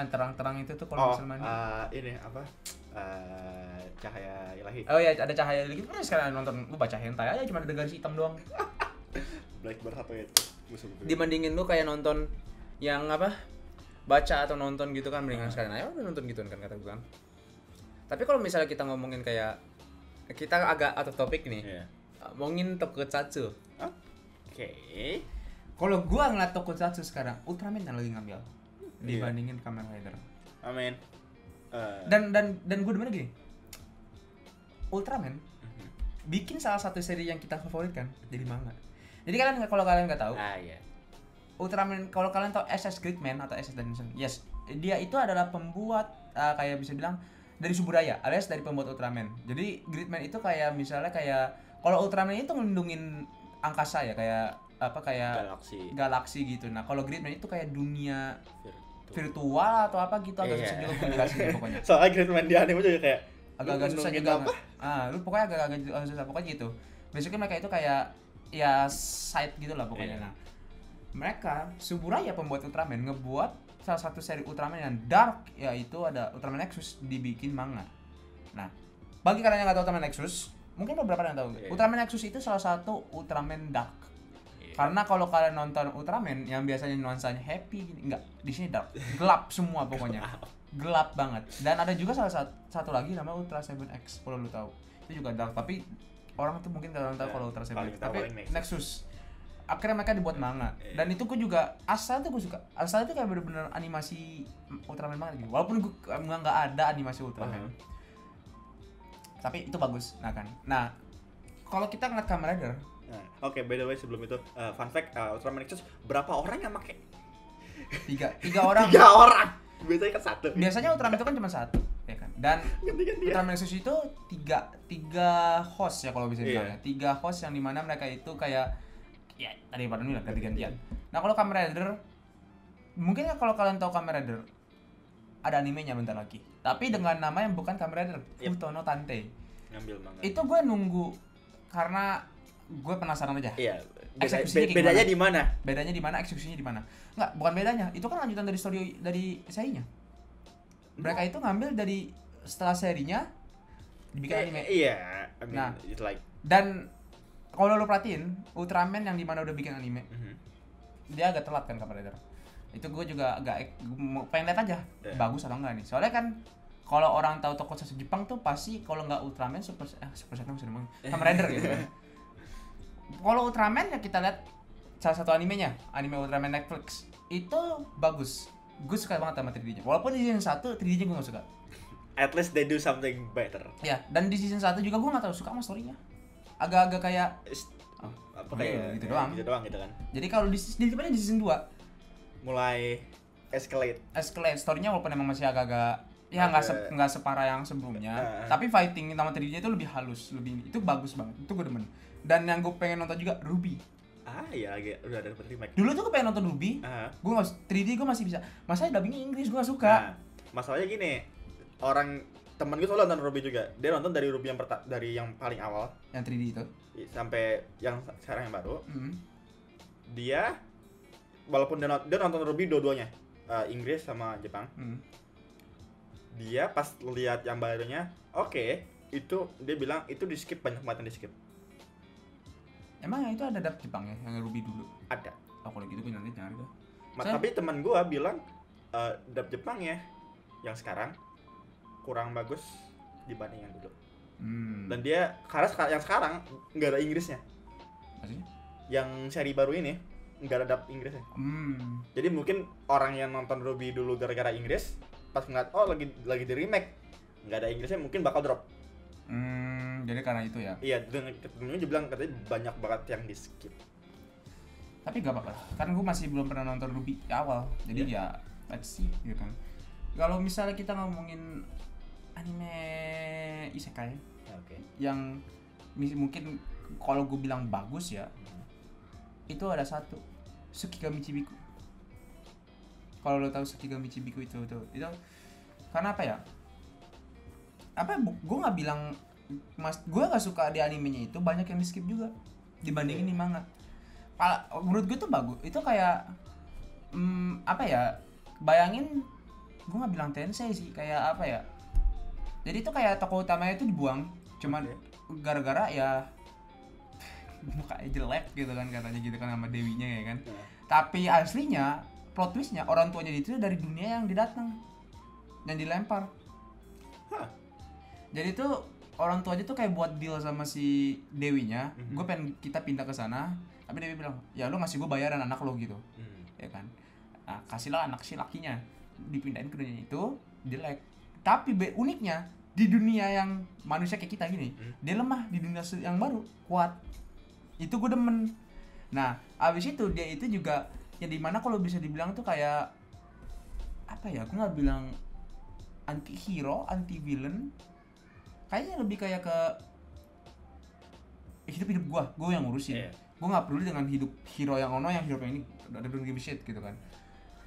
terang-terang itu tuh kalau misalnya ini apa cahaya ilahi. Oh ya ada cahaya ilahi. Terus sekarang nonton lu baca hentai aja cuma ada garis hitam doang. Blackbird apa itu musuh gue. Dibandingin lu kayak nonton yang apa baca atau nonton gitu kan mendingan sekalian aja udah nonton gituan kan kata gue kan. Tapi kalau misalnya kita ngomongin kayak kita agak out of topic nih. Ngomongin tokusatsu. Oke. Kalau gua ngeliat tokusatsu sekarang Ultraman yang lagi ngambil dibandingin Kamen Rider. Amin. Dan gue demen gini. Ultraman bikin salah satu seri yang kita favoritkan jadi manga. Jadi kalau kalian nggak tahu. Iya. Ultraman kalau kalian tahu SS Gridman atau SS Dimension. Yes, dia itu adalah pembuat kayak bisa bilang dari Suburaya alias dari pembuat Ultraman. Jadi Gridman itu kayak misalnya kayak kalau Ultraman itu ngelindungin angkasa ya kayak apa kayak galaksi gitu. Nah, kalau Gridman itu kayak dunia virtual atau apa gitu agak susah juga penjelasannya pokoknya. Soalnya Gridman di anime juga kayak agak susah juga. Lu pokoknya agak susah pokoknya gitu. Basically mereka itu kayak ya side gitu lah pokoknya. Nah, mereka Suburaya pembuat Ultraman ngebuat salah satu seri Ultraman yang dark yaitu ada Ultraman Nexus dibikin manga. Nah, bagi kalian yang nggak tahu Ultraman Nexus, mungkin beberapa yang tahu. Ultraman Nexus itu salah satu Ultraman dark. Karena kalau kalian nonton Ultraman yang biasanya nuansanya happy gini, enggak, di sini dark, gelap semua pokoknya. Gelap banget. Dan ada juga salah satu lagi namanya Ultra 7X kalau lu tahu. Itu juga dark, tapi orang tuh mungkin enggak tahu kalau Ultra 7X. Tapi Nexus. Akhirnya mereka dibuat manga. Dan itu gue juga asal tuh gue suka. Asal itu kayak bener-bener animasi Ultraman banget gitu. Walaupun gue enggak ada animasi Ultraman. Tapi itu bagus, Nah, kalau kita ngeliat Kamen Rider. Oke, by the way sebelum itu fun fact Ultraman Nexus berapa orang yang pakai? Tiga orang. 3 orang. Biasanya kan 1. Biasanya Ultraman itu kan cuma 1, ya kan. Dan Ultraman Nexus itu 3 host ya kalau bisa dibilang ya. 3 host yang dimana mereka itu kayak ya tadi pada bilang ganti-gantian. Nah, kalau Kamen Rider mungkin ya kalau kalian tahu Kamen Rider ada animenya bentar lagi. Tapi dengan nama yang bukan Kamen Rider, Futono Tante. Ngambil manga. Itu gue nunggu karena gue penasaran aja. Iya. Bedanya di mana? Bedanya di mana? Eksekusinya di mana? Enggak, bukan bedanya. Itu kan lanjutan dari story dari serinya. Mereka itu ngambil dari setelah serinya dibikin anime. Iya. I mean, nah, it's like dan kalau lo perhatiin Ultraman yang di mana udah bikin anime, dia agak telat kan Kamen Rider. Itu gue juga agak pengen lihat aja bagus atau enggak nih. Soalnya kan kalau orang tahu tokusatsu Jepang tuh pasti kalau nggak Ultraman Super Sentai bisa ngomong Kamen Rider gitu kan. Kalau Ultraman ya kita lihat salah satu animenya, anime Ultraman Netflix. Itu bagus. Gue suka banget sama 3D-nya. Walaupun di season 1 3D-nya gue gak suka. At least they do something better. Ya, dan di season 1 juga gue gak terlalu suka sama story-nya. Agak-agak kayak apa kayak gitu doang gitu kan. Jadi kalau di season 2 mulai escalate story-nya walaupun emang masih agak-agak ya nggak separah yang sebelumnya. Tapi fighting sama 3D-nya itu lebih halus, itu bagus banget. Itu gue demen. Dan yang gue pengen nonton juga Ruby. Iya lagi udah ada remake. Dulu tuh gue pengen nonton Ruby. Gue 3D gue masih bisa. Masalahnya dubbingnya Inggris gue gak suka. Masalahnya gini, orang temen gue soalnya nonton Ruby juga. Dia nonton dari Ruby dari yang paling awal, yang 3D itu, sampai yang sekarang yang baru. Dia walaupun dia nonton Ruby dua-duanya, Inggris sama Jepang. Dia pas lihat yang barunya, itu dia bilang itu di skip, banyak banget yang di skip. Emang yang itu ada dub Jepang ya, yang Ruby dulu? Ada. Kalau gitu gue nanti nyari tuh. Tapi teman gue bilang dub Jepang ya yang sekarang kurang bagus dibanding yang dulu. Dan dia karena yang sekarang nggak ada Inggrisnya. Maksudnya? Yang seri baru ini nggak ada dub Inggrisnya. Jadi mungkin orang yang nonton Ruby dulu gara-gara Inggris, pas ngeliat lagi di remake nggak ada Inggrisnya, mungkin bakal drop. Jadi karena itu ya. Iya, temennya juga bilang katanya banyak banget yang di skip. Tapi gak apa-apa, kan gue masih belum pernah nonton Ruby awal, jadi ya let's see gitu kan. Kalau misalnya kita ngomongin anime isekai, yang mungkin kalau gue bilang bagus ya, itu ada satu, Tsukigami Chibiku. Kalau lo tahu Tsukigami Chibiku itu karena apa ya? gue nggak bilang gue nggak suka di animenya itu, banyak yang di skip juga dibandingin di manga. Menurut gue tuh bagus, itu kayak bayangin, gue nggak bilang tensei sih, kayak apa ya, jadi itu kayak tokoh utamanya itu dibuang cuman gara-gara ya mukanya jelek gitu kan, katanya gitu kan sama dewinya ya kan. Tapi aslinya plot twistnya orang tuanya itu dari dunia yang didatang, yang dilempar. Jadi tuh orang tuanya tuh kayak buat deal sama si dewinya, gue pengen kita pindah ke sana, tapi dewi bilang ya lu ngasih gue bayaran anak lo gitu, ya kan. Nah kasihlah anak si lakinya, dipindahin ke dunia itu, jelek. Tapi uniknya di dunia yang manusia kayak kita gini, dia lemah, di dunia yang baru kuat. Itu gue demen. Nah abis itu dia itu juga yang dimana kalau bisa dibilang tuh kayak apa ya, gue nggak bilang anti hero, anti villain, kayaknya lebih kayak ke hidup gue yang ngurusin. Gue nggak peduli dengan hidup hero yang ono, yang hero yang ini don't give a shit gitu kan.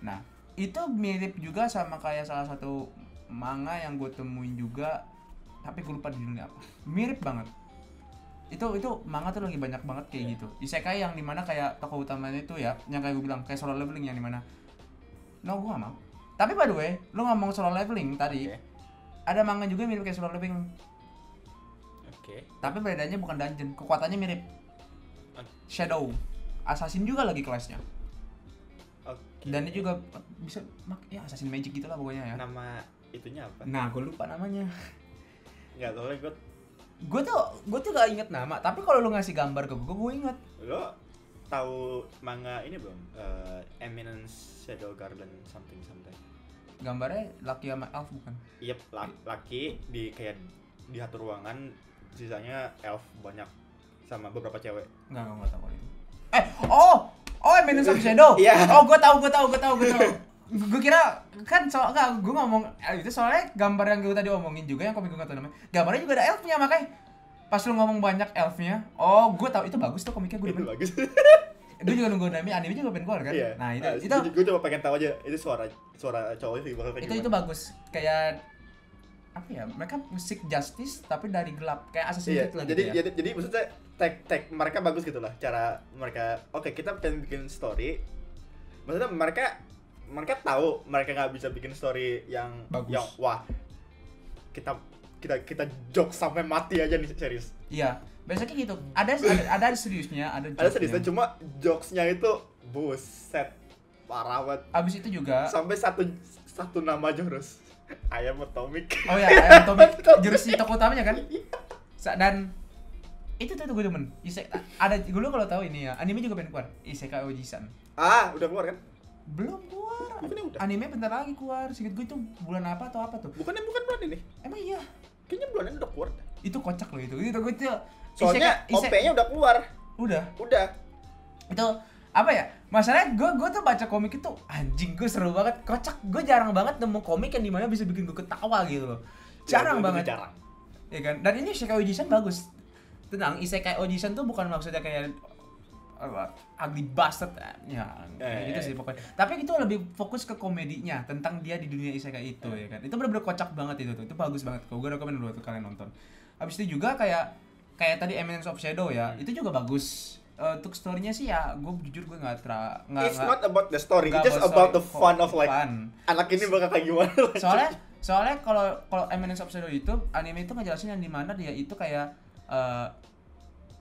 Nah itu mirip juga sama kayak salah satu manga yang gue temuin juga, tapi gue lupa di dunia apa, mirip banget. Itu manga tuh lagi banyak banget kayak gitu isekai yang dimana kayak tokoh utamanya itu ya, yang kayak gue bilang kayak Solo Leveling, yang dimana gue gak mau. Tapi by the way, lu ngomong Solo Leveling tadi, ada manga juga mirip kayak Solo Leveling. Tapi bedanya bukan dungeon, kekuatannya mirip Shadow Assassin juga lagi kelasnya. Dan dia juga bisa ya Assassin Magic gitu lah pokoknya ya. Nama itunya apa? Nah gue lupa namanya. Nggak tahu, gue tuh gak inget nama, tapi kalau lu ngasih gambar ke gue inget. Lo tahu manga ini belum? Eminence Shadow Garden something. Gambarnya laki sama elf bukan? Yep, laki di kayak di satu ruangan, sisanya elf banyak sama beberapa cewek. Enggak tahu itu. Eminence of Shadow. Gue tahu. Gue kira kan gue ngomong itu soalnya gambar yang gue tadi omongin juga, yang komik gue nggak tahu namanya, gambarnya juga ada elfnya, makanya pas lu ngomong banyak elfnya, gue tahu itu bagus tuh komiknya, gue itu bagus. Gue juga nunggu anime juga pengen keluar kan. Nah itu gue cuma pengen tahu aja itu suara cowoknya sih bakal kayak itu bagus, kayak apa ya, mereka musik justice tapi dari gelap kayak Assassin's Creed lah gitu ya. Jadi maksudnya tag mereka bagus gitu lah, cara mereka kita pengen bikin story, maksudnya mereka tahu mereka nggak bisa bikin story yang bagus, yang wah kita joke sampai mati aja nih serius. Iya biasanya gitu, ada seriusnya, ada seriusnya, cuma jokesnya itu buset parah banget. Abis itu juga sampai satu nama jurus Ayam Atomic. Ayam Atomic jurus si tokoh utamanya kan. Dan itu tuh gue demen. Ada gue kalau tahu ini ya, anime juga pengen keluar, Isekai Oji-san. Udah keluar kan? Belum keluar. Bukannya udah? Anime bentar lagi keluar. Seinget gue itu bulan apa tuh? Bukan bulan ini. Emang iya? Kayaknya bulan ini udah keluar. Itu kocak loh itu. Itu soalnya OP-nya udah keluar. Udah. Itu apa ya? Masalahnya gue tuh baca komik itu anjing, gue seru banget, kocak. Gue jarang banget nemu komik yang dimana bisa bikin gue ketawa gitu loh. Jarang banget. Ya kan? Dan ini Isekai Oji-san bagus. Tenang, Isekai Oji-san tuh bukan maksudnya kayak ugly bastard ya, gitu sih pokoknya. Tapi itu lebih fokus ke komedinya tentang dia di dunia isekai itu ya kan. Itu benar-benar kocak banget itu tuh. Itu bagus banget. Gue rekomen dulu tuh kalian nonton. Habis itu juga kayak tadi Eminence of Shadow ya. Itu juga bagus. Untuk story-nya sih ya, gue jujur gue nggak. It's not about the story, it's just about the fun of like anak ini bakal kayak gimana. Soalnya kalau Eminence of Shadow itu anime itu ngejelasin yang dimana dia itu kayak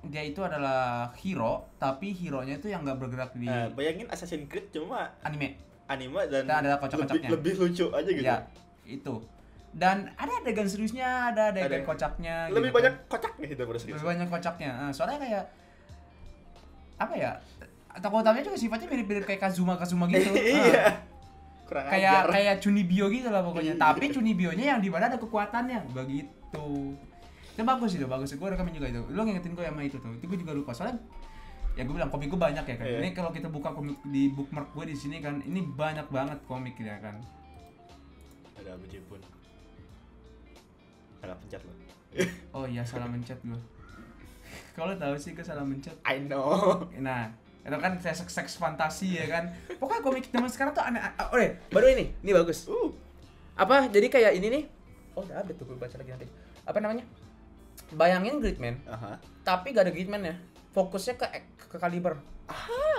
dia itu adalah hero, tapi hero-nya itu yang nggak bergerak di. Bayangin Assassin's Creed cuma anime dan ada kocak-kocaknya. Lebih lucu aja gitu. Ya, itu. Dan ada adegan seriusnya, ada adegan kocaknya. Lebih gitu banyak kan. kocaknya gitu daripada serius. Lebih banyak kocaknya. Soalnya kayak apa ya? Tokoh utamanya juga sifatnya mirip-mirip kayak Kazuma gitu. Iya. Kurang ajar. Kayak Chunibyo gitu lah pokoknya. Tapi Chunibyo-nya yang di mana ada kekuatannya, begitu. Itu bagus. Gue rekomen juga itu. Lo ngingetin gue sama itu tuh. Itu gue juga lupa. Soalnya ya gue bilang komik gue banyak ya kan. Ini kalau kita buka komik di bookmark gue di sini kan, ini banyak banget komik ya kan. Ada apa pun. Salah pencet lo. Oh iya, salah mencet gue. Kalau tahu sih gue salah mencet. I know. Nah, itu kan seks fantasi ya kan. Pokoknya komik zaman sekarang tuh aneh. Baru ini bagus. Apa? Jadi kayak ini nih. udah update tuh, gue baca lagi nanti. Apa namanya? Bayangin Gridman, Aha. tapi gak ada Gridman ya. Fokusnya ke Kaliber.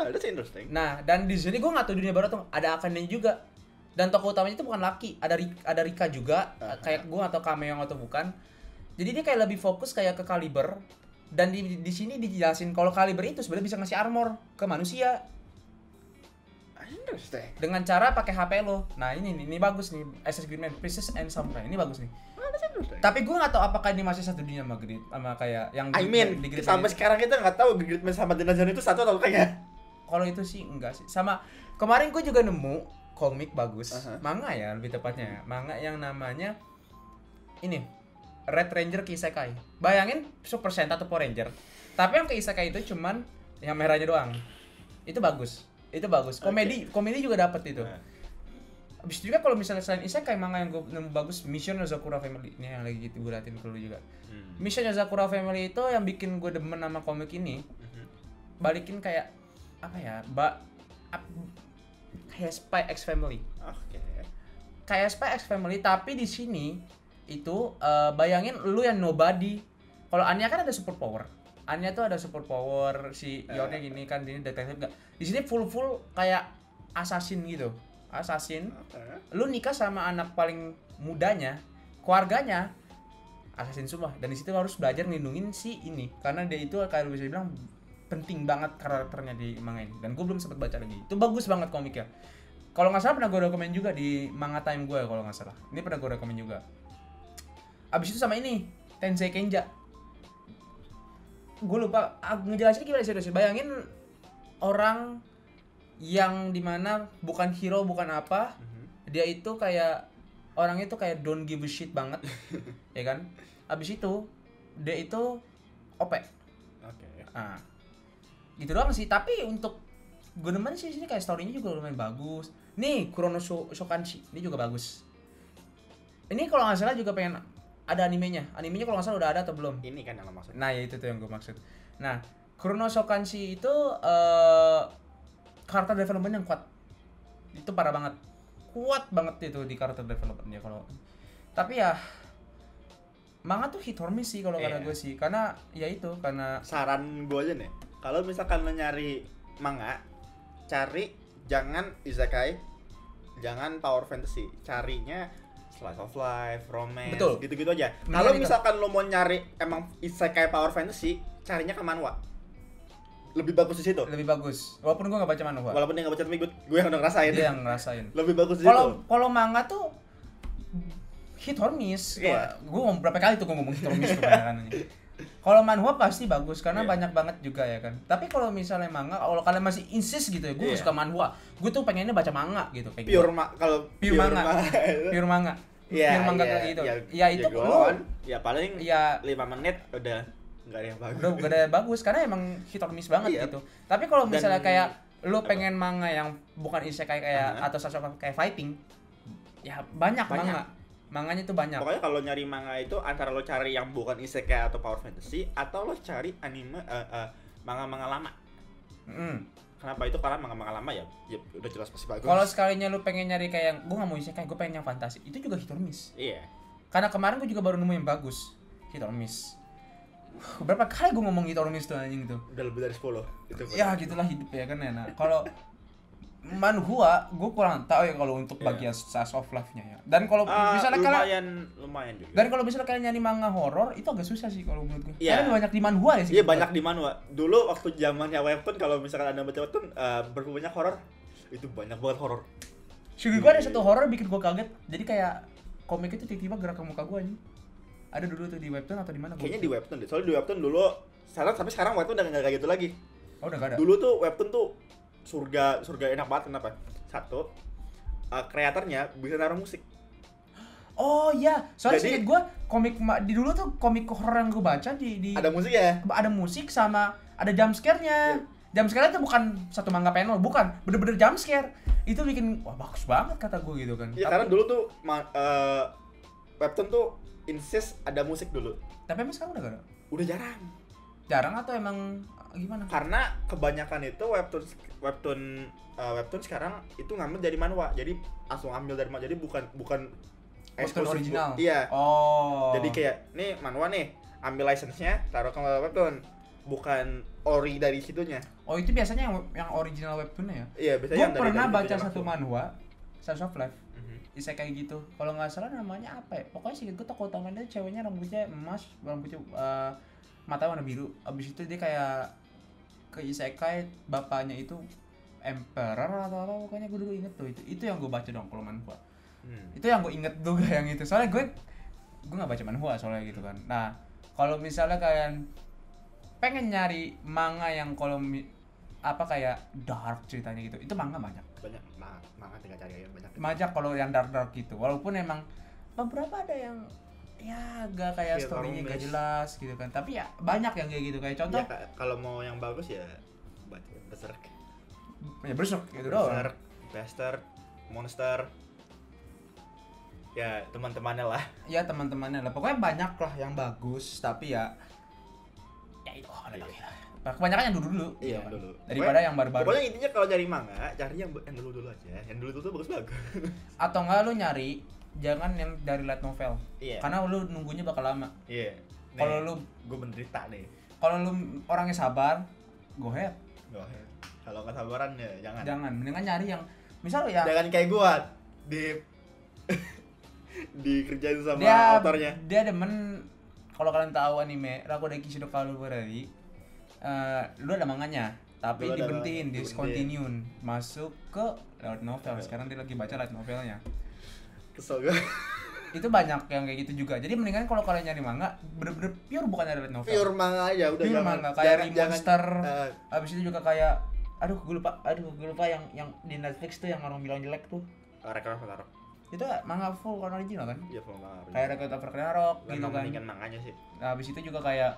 That's interesting. Nah, dan di sini gue nggak tahu dunia baru tuh ada Akane juga. Dan tokoh utamanya itu bukan Lucky, ada Rika juga. Kayak gue atau cameo atau bukan. Jadi dia kayak lebih fokus kayak ke Kaliber. Dan di sini dijelasin kalau Kaliber itu sebenarnya bisa ngasih armor ke manusia Interesting. dengan cara pakai HP lo. Nah, ini bagus nih, Assassin's Creed Princess and Samurai. Ini bagus nih. That's interesting. Tapi gue nggak tahu apakah ini masih satu dunia sama Grid, sama kayak yang I mean, di Grid sampai ini. sekarang kita nggak tahu Gridman sama Denosaur itu satu atau kayaknya. Kalau itu sih enggak sih. Sama kemarin gue juga nemu komik bagus, Aha. manga ya lebih tepatnya ya. Manga yang namanya ini Red Ranger Isekai. Bayangin Super Sentai atau Power Ranger. Tapi yang ke Isekai itu cuman yang merahnya doang. Itu bagus. Itu bagus. Komedi juga dapet itu. Nah. Abis itu juga kalau misalnya selain Isekai, manga yang gue nemu bagus Mission Yozakura Family. Ini yang lagi gitu gue liatin dulu juga. Mission Yozakura Family itu yang bikin gue demen sama komik ini. Balikin kayak apa ya? Kayak Spy X Family. Oke. Kayak Spy X Family tapi di sini itu bayangin lu yang nobody. Kalau Anya kan ada super power. Anya tuh ada super power, si Yornya gini kan, ini detektif enggak. Di sini full kayak assassin gitu. Assassin. Oke. Lu nikah sama anak paling mudanya, keluarganya assassin semua. Dan di situ lu harus belajar ngelindungin si ini karena dia itu kayak lu bisa bilang penting banget karakternya di manga ini. Dan gue belum sempat baca lagi. Itu bagus banget komiknya. Kalau nggak salah pernah gue rekomen juga di Manga Time gue kalau nggak salah. Ini pernah gue rekomen juga. Abis itu sama ini Tensei Kenja. Gue lupa ngejelasin gimana sih. Bayangin orang yang dimana bukan hero bukan apa, dia itu kayak orangnya itu kayak don't give a shit banget, ya kan? Abis itu dia itu OP. Oke. Nah, gitu doang sih. Tapi untuk gue demen sih sini kayak story-nya juga lumayan bagus. Nih Kurono Shokanshi, ini juga bagus. Ini kalau nggak salah juga pengen ada animenya. Animenya kalau nggak salah udah ada atau belum? Ini kan yang lo maksud. Nah, ya itu tuh yang gue maksud. Nah, Kurono Shokanshi itu karakter development yang kuat. Itu parah banget. Kuat banget itu di karakter development-nya kalau. Tapi ya manga tuh hit or miss sih kalau kata gue sih. Karena ya itu karena Saran gue aja nih, kalau misalkan lo nyari manga, cari jangan isekai, jangan power fantasy, carinya slice of life, romance, Betul. gitu-gitu aja. Benar Kalau itu. misalkan lo mau nyari emang isekai power fantasy, carinya ke manhwa. Lebih bagus di situ. lebih bagus. Walaupun gue nggak baca manhwa. Walaupun dia nggak baca tapi gue yang udah ngerasain. Dia yang ngerasain. Lebih bagus di situ. Kalau manga tuh hit or miss. Iya. Gue ngomong berapa kali tuh gue ngomong hit or miss kebanyakan. Kalau manhwa pasti bagus karena Iya. banyak banget juga ya kan. Tapi kalau misalnya manga, kalau kalian masih insist gitu ya, gue Iya. suka manhwa. Gue tuh pengennya baca manga gitu kayak Pure gitu. kalau Pure manga. itu. Pure manga. Iya, Pure manga iya, kayak gitu. iya. Ya itu go lu on. Ya paling ya 5 menit udah nggak ada yang bagus. udah gak ada bagus karena emang hit or miss banget Iya. gitu. Tapi kalau misalnya Dan- kayak lu apa? pengen manga yang bukan isekai kayak Aha. atau sosok kayak fighting, ya banyak. Manga. Manganya tuh banyak. Pokoknya kalau nyari manga itu antara lo cari yang bukan isekai atau power fantasy atau lo cari anime manga-manga lama. Kenapa itu? Karena manga-manga lama ya udah jelas pasti bagus. Kalau sekalinya lu pengen nyari kayak gue nggak mau isekai, gue pengen yang fantasi, itu juga hit or miss. Iya. Karena kemarin gue juga baru nemu yang bagus, hit or miss. Berapa kali gue ngomong hit or miss tuh anjing tuh. Udah lebih dari 10 itu. Ya gitulah hidup ya kan ya. Nah, kalau manhwa gue kurang tahu ya kalau untuk bagian slice of life-nya ya. Dan kalau misalnya kalian lumayan juga. dan kalau misalnya kalian nyari manga horor itu agak susah sih kalau menurut gue. Iya. Karena banyak di manhwa ya sih. Iya banyak di manhwa. Dulu waktu zamannya webtoon kalau misalkan Anda baca webtoon berbanyak horor, itu banyak banget horor. Sugi gue ada satu horor bikin gue kaget. Jadi kayak komik itu tiba-tiba gerak ke muka gue anjing. Ada dulu tuh di webtoon atau di mana? Kayaknya di webtoon deh. Soalnya di webtoon dulu sampai sekarang webtoon udah nggak kayak gitu lagi. Oh, udah gak ada. Dulu tuh webtoon tuh surga enak banget. Kenapa? Satu, kreatornya bisa naruh musik. Oh iya, soalnya Jadi- seinget gue komik di dulu tuh komik horor yang gue baca di Ada musik ya? ada musik sama ada jump scare-nya. Jump scare itu bukan satu manga panel, bukan, bener-bener jump scare. Itu bikin wah bagus banget kata gue gitu kan. Iya, karena dulu tuh webtoon tuh insist ada musik dulu. Tapi emang sekarang udah gak ada. Udah jarang. Jarang atau emang gimana? Karena kebanyakan itu webtoon sekarang itu ngambil dari manhwa. Jadi langsung ambil dari manhwa. Jadi bukan Webtoon original. Iya. Oh. Jadi kayak nih manhwa nih, ambil license-nya, taruh ke webtoon. Bukan ori dari situnya. Oh, itu biasanya yang original webtoon ya? Iya, biasanya Gue yang dari pernah baca itunya satu langsung. manhwa, Slice of Life, Mhm. isekai gitu. Kalau nggak salah namanya apa ya? Pokoknya sih gue tokoh utamanya ceweknya rambutnya emas, rambutnya mata warna biru. Abis itu dia kayak ke isekai, bapaknya itu emperor atau apa, pokoknya gue dulu inget tuh itu yang gue baca dong kalau manhwa. Itu yang gue inget juga yang itu. Soalnya gue nggak baca manhwa soalnya gitu kan. Nah, kalau misalnya kalian pengen nyari manga yang kalau apa kayak dark ceritanya gitu, itu manga banyak Banyak tinggal cari aja banyak kalau yang dark gitu, walaupun emang beberapa ada yang ya agak kayak Feel storynya gak romance. jelas gitu kan, tapi ya banyak yang kayak gitu, kayak contoh Ya, kalau mau yang bagus ya baca Berserk. ya Berserk gitu doang. Berserk, Bastard, Monster. Ya, teman-temannya lah. Ya teman-temannya lah, pokoknya banyak lah yang bagus, tapi ya itu ada lagi lah. Kebanyakan yang dulu Iya, kan. dulu. Daripada yang baru-baru. Pokoknya intinya kalau cari manga, cari yang dulu aja. Yang dulu tuh bagus-bagus. Atau enggak lu nyari jangan yang dari light novel. Iya. Karena lu nunggunya bakal lama. Iya. Kalau lu gue menderita nih. Kalau lu orangnya sabar, go ahead. Kalau nggak sabaran ya jangan. Jangan, mendingan nyari yang misal ya Jangan kayak gua di dikerjain sama dia autornya. dia demen. Kalau kalian tahu anime Rakodeki Shidokawa Burari, lu ada manganya, tapi Lu ada diberhentiin, diberhentiin. discontinue, masuk ke light novel. Sekarang dia lagi baca light novelnya. Kesel gue. Itu banyak yang kayak gitu juga. Jadi mendingan kalau kalian nyari manga bener-bener pure, bukan dari light novel. Pure manga aja udah. Pure jangan- manga kayak jangan- Monster. jangan, Habis itu juga kayak gue lupa yang di Netflix tuh yang orang bilang jelek tuh. Record of Ragnarok. Itu manga full kan original kan? Iya, full manga. Kayak Record of Ragnarok gitu Memang kan. mendingan manganya sih. Nah, habis itu juga kayak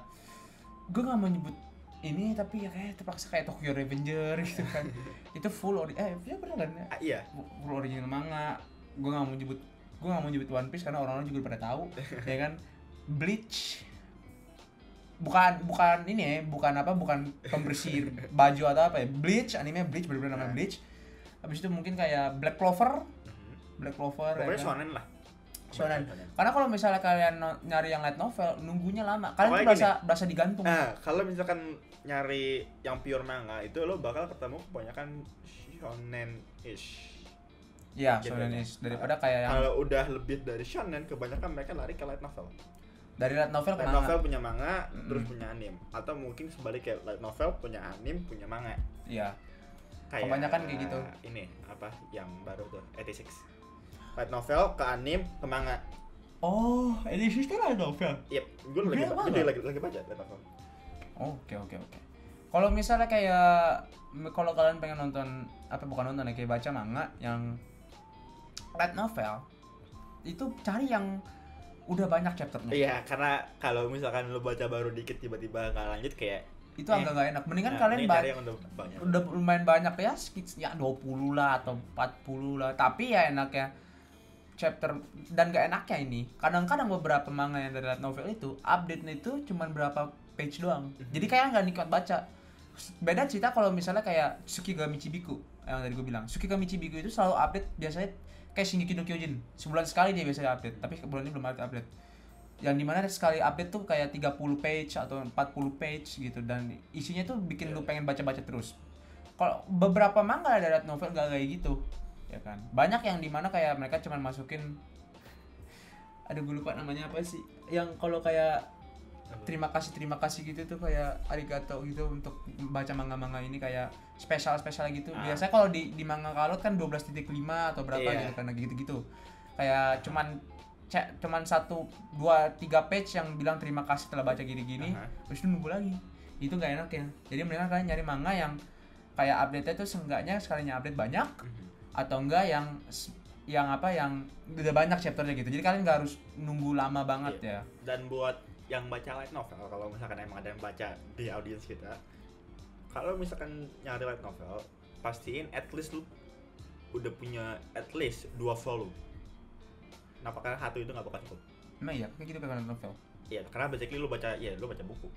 gue nggak mau nyebut ini, tapi ya kayak terpaksa kayak Tokyo Revenger gitu kan. Itu full ya bener kan ya? Iya. Full original manga. Gue nggak mau nyebut One Piece karena orang-orang juga pada tahu ya kan. Bleach bukan ini ya, bukan pembersih baju atau apa ya. Bleach, anime Bleach, bener-bener namanya Bleach. Habis itu mungkin kayak Black Clover ya Pokoknya kan? shonen lah. Shonen. Karena kalau misalnya kalian nyari yang light novel, nunggunya lama. Kalian tuh Pokoknya berasa digantung. Nah, kalau misalkan nyari yang pure manga itu lo bakal ketemu kebanyakan shonen-ish. Iya, Gitu. shonen is daripada kayak yang Kalau udah lebih dari shonen, kebanyakan mereka lari ke light novel. dari light novel ke Light manga. novel punya manga, terus punya anime. Atau mungkin sebaliknya, light novel punya anime, punya manga. Iya. Kayak Kebanyakan kayak gitu. Ini apa yang baru tuh, 86. Light novel ke anime ke manga. Oh, edisi itu light novel. Yep, gue lagi baca light novel. Oke. Kalau misalnya kayak kalau kalian pengen nonton bukan nonton ya, kayak baca manga yang light novel, itu cari yang udah banyak chapternya. Iya, karena kalau misalkan lo baca baru dikit tiba-tiba nggak lanjut kayak Itu agak gak enak. Mendingan nah, kalian ini cari yang udah banyak. udah lumayan banyak ya, ya 20 lah atau 40 lah. Tapi ya enaknya chapter, dan gak enaknya ini kadang-kadang beberapa manga yang dari light novel itu update-nya itu cuman berapa page doang. Jadi kayak nggak nikmat baca. Beda cerita kalau misalnya kayak Tsukigami Chibiku yang tadi gue bilang. Tsukigami Chibiku itu selalu update, biasanya kayak Shingeki no Kyojin. Sebulan sekali dia biasanya update, tapi bulan ini belum ada update. Yang dimana sekali update tuh kayak 30 page atau 40 page gitu, dan isinya tuh bikin lu pengen baca-baca terus. Kalau beberapa manga dari light novel gak kayak gitu, ya kan. Banyak yang dimana kayak mereka cuman masukin, aduh gue lupa namanya apa sih, yang kalau kayak terima kasih gitu tuh, kayak arigato gitu untuk baca manga-manga ini, kayak spesial gitu. Biasanya kalau di manga kalot kan 12.5 atau berapa gitu kan, gitu kayak cuman 1, 2, 3 page yang bilang terima kasih telah baca gini-gini, terus lu nunggu lagi. Itu gak enak ya. Jadi mendingan kalian nyari manga yang kayak update-nya tuh seenggaknya sekalinya update banyak, atau enggak yang udah banyak chapternya gitu. Jadi kalian gak harus nunggu lama banget ya. Dan buat yang baca light novel, kalau misalkan emang ada yang baca di audiens kita, kalau misalkan nyari light novel, pastiin at least lu udah punya at least 2 volume. Kenapa? Karena satu itu nggak bakal cukup. Emang iya, kayak gitu kayak novel. Iya, karena basically lu baca buku.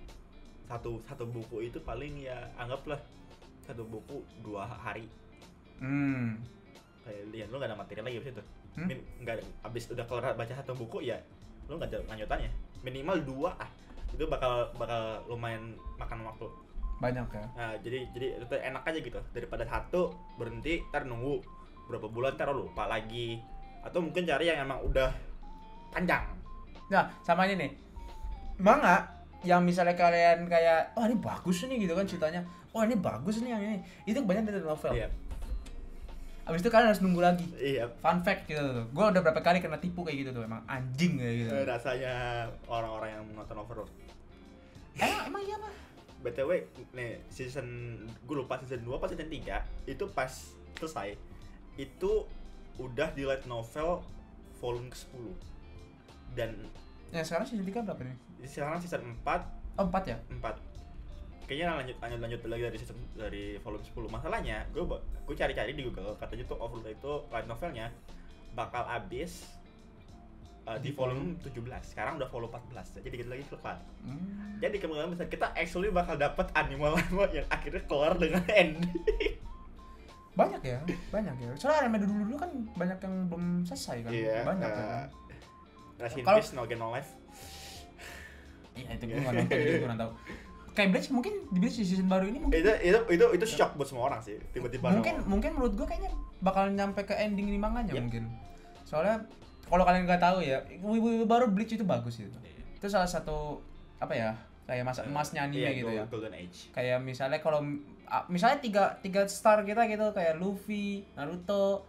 Satu buku itu paling ya anggaplah satu buku 2 hari. Hmm. Kayak lihat lu nggak ada materi lagi di situ. nggak abis udah kelar baca satu buku ya lu nggak ada lanjutannya, minimal 2 itu bakal lumayan makan waktu Banyak ya. nah, jadi itu enak aja gitu daripada satu berhenti ntar nunggu berapa bulan ntar lupa lagi, atau mungkin cari yang emang udah panjang. Nah, sama ini nih. Manga yang misalnya kalian kayak, oh ini bagus nih gitu kan ceritanya. Oh ini bagus nih yang ini. Itu kebanyakan dari novel. Iya. Abis itu kalian harus nunggu lagi. Iya. Fun fact gitu tuh. Gue udah berapa kali kena tipu kayak gitu tuh. Emang anjing kayak gitu. Rasanya orang-orang yang menonton Overlord. Emang iya mah. BTW nih gue lupa season 2 pas season 3 itu pas selesai itu udah di light novel volume ke-10 dan Ya sekarang season 3 berapa nih? sekarang season 4 Oh 4 ya? 4 kayaknya lanjut lagi dari volume 10. Masalahnya gue cari-cari di Google katanya tuh Overlord itu light novelnya bakal habis di volume 17. Sekarang udah volume 14. Jadi dikit lagi keluar. Jadi kemungkinan besar kita actually bakal dapat anime lama yang akhirnya keluar dengan ending. Banyak ya. Soalnya anime dulu kan banyak yang belum selesai kan. Iya. Banyak kan. Rest in Kalau- peace, No Game No Life. Iya itu gue nggak nonton, gue kurang tahu. Kayak Bleach mungkin di Bleach di season baru ini mungkin Itu shock buat semua orang sih. Tiba-tiba mungkin menurut gue kayaknya bakal nyampe ke ending di manganya Yep. mungkin. Soalnya kalau kalian nggak tahu ya, wibu baru Bleach itu bagus itu. Itu salah satu apa ya? Kayak masa emasnya anime iya, gitu ya. Golden Age. Kayak misalnya kalau misalnya tiga star kita gitu kayak Luffy, Naruto,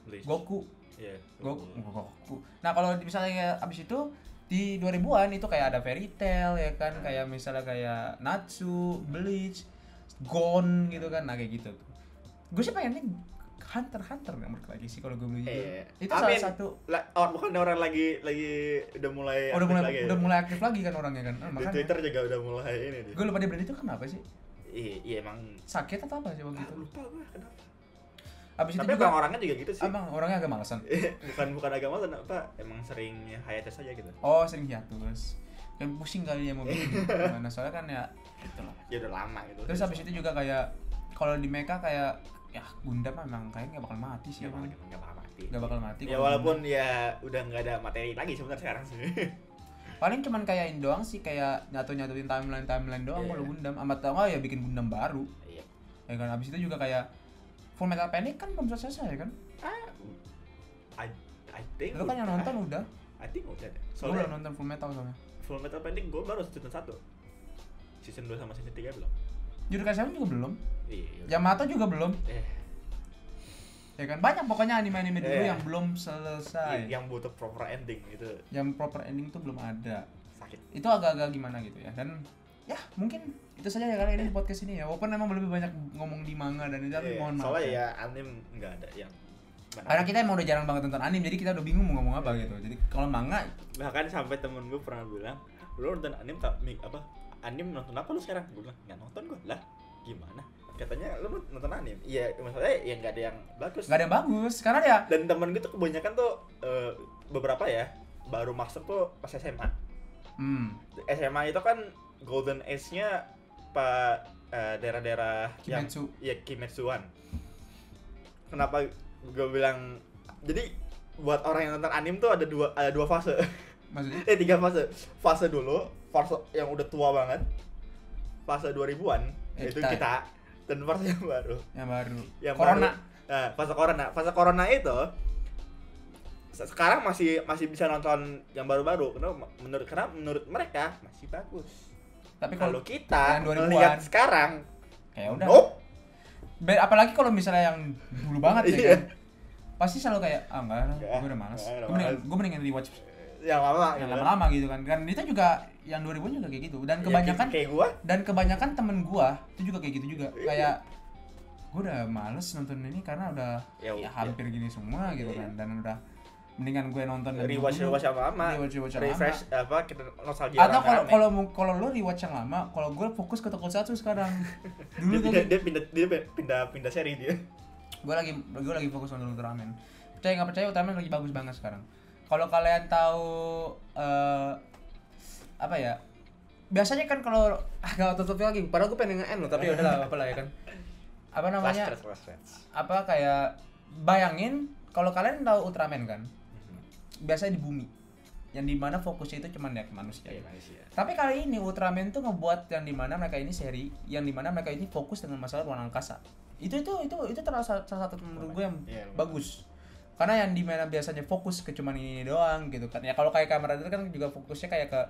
Bleach. Goku. Iya. Goku. Nah, kalau misalnya abis itu di 2000-an itu kayak ada Fairy Tail ya kan, kayak misalnya kayak Natsu, Bleach, Gon gitu kan, nah kayak gitu. Gue sih pengennya Hunter yang balik lagi sih kalau gue beli. Itu salah satu bukan orang lagi udah mulai udah mulai aktif lagi kan orangnya kan. di Makanya Twitter juga udah mulai ini nih. gue lupa dia berhenti itu kenapa sih? Iya emang Sakit atau apa sih waktu itu? lupa gue kenapa. Abis itu Tapi juga emang orangnya juga gitu sih. emang orangnya agak malesan. bukan agama apa emang sering hiatus aja gitu. Oh, sering hiatus. Dan pusing kali ya mau bikin gimana, soalnya kan ya itulah. Ya udah lama gitu. Terus habis itu juga kayak kalau di mecha kayak ya Gundam emang kayaknya nggak bakal mati sih emang. Nggak bakal mati. Nggak bakal mati. Ya kalau walaupun Gundam. ya udah nggak ada materi lagi sebenarnya sekarang sih. Paling cuman kayak ini doang sih, kayak nyatuin timeline doang Iya. kalau Gundam. Sama tau nggak ya bikin Gundam baru. Iya. Ya kan habis itu juga kayak Full Metal Panic kan belum selesai kan? I think Lu kan yang nonton udah. I think udah. Gue udah Soalnya nonton Full Metal soalnya. Full Metal Panic gue baru season 1. Season 2 sama season 3 belum. Jujutsu Kaisen juga belum. Iya. Yamato juga belum. Eh, Ya kan banyak pokoknya anime-anime dulu Iya. yang belum selesai. yang butuh proper ending gitu. Yang proper ending tuh belum ada. Sakit. Itu agak-agak gimana gitu ya. Dan ya mungkin itu saja ya kali ini di podcast ini ya. Walaupun emang lebih banyak ngomong di manga dan itu, tapi Iya, mohon maaf. soalnya ya anime nggak ada yang Karena kita emang udah jarang banget nonton anime, jadi kita udah bingung mau ngomong apa gitu. Jadi kalau manga, bahkan sampai temen gue pernah bilang lu nonton anime anime nonton apa lu sekarang? Gue bilang nggak nonton gue lah gimana, katanya lu nonton anime. Iya maksudnya ya nggak ada yang bagus, nggak ada yang bagus. Karena ya dan temen gue tuh kebanyakan tuh beberapa ya baru masuk tuh pas SMA. SMA itu kan golden age-nya daerah-daerah yang Kimetsu. ya Kimetsuan. Kenapa gue bilang jadi buat orang yang nonton anime tuh ada dua fase. Maksudnya 3 fase. Fase dulu, fase yang udah tua banget. Fase 2000-an itu kita. Dan fase yang baru. yang baru. Yang Corona. baru. Nah, fase corona. Fase corona itu sekarang masih bisa nonton yang baru-baru karena menurut mereka masih bagus. Tapi Kalau kita yang 2000-an, melihat sekarang kayak udah. nope. Apalagi kalau misalnya yang dulu banget ya Iya. kan. Pasti selalu kayak enggak, gue udah malas. Udah Gue mendingan rewatch yang lama yang gitu. lama-lama gitu kan. Dan itu juga yang 2000 juga kayak gitu. Dan Ya, kebanyakan kayak gua kebanyakan temen gua itu juga kayak gitu juga. Iya. Kayak gua udah males nonton ini karena udah Ya, ya hampir gini semua gitu kan. Dan udah mendingan gue nonton yang rewatch dulu. yang lama. Rewatch yang Refresh apa kita nostalgia Atau rame-rame. kalau lu rewatch yang lama, kalau gue fokus ke Tokusatsu sekarang. Dulu tuh dia pindah seri dia. gue lagi fokus nonton Ultraman. Percaya nggak percaya, Ultraman lagi bagus banget sekarang. Kalau kalian tahu apa ya, biasanya kan kalau nggak tutup lagi, padahal gue pengen nge-end loh, tapi udahlah apalah ya kan. Apa namanya? Last Stretch. Apa kayak bayangin kalau kalian tahu Ultraman kan, biasanya di bumi, yang dimana fokusnya itu cuma ya ke manusia. Iya, manusia. Tapi kali ini Ultraman tuh ngebuat yang dimana mereka ini seri, yang dimana mereka ini fokus dengan masalah ruang angkasa. Itu terlalu salah satu menurut gue yang Iya, bagus. Karena yang dimana biasanya fokus ke cuman ini doang gitu kan. Ya kalau kayak Kamen Rider kan juga fokusnya kayak ke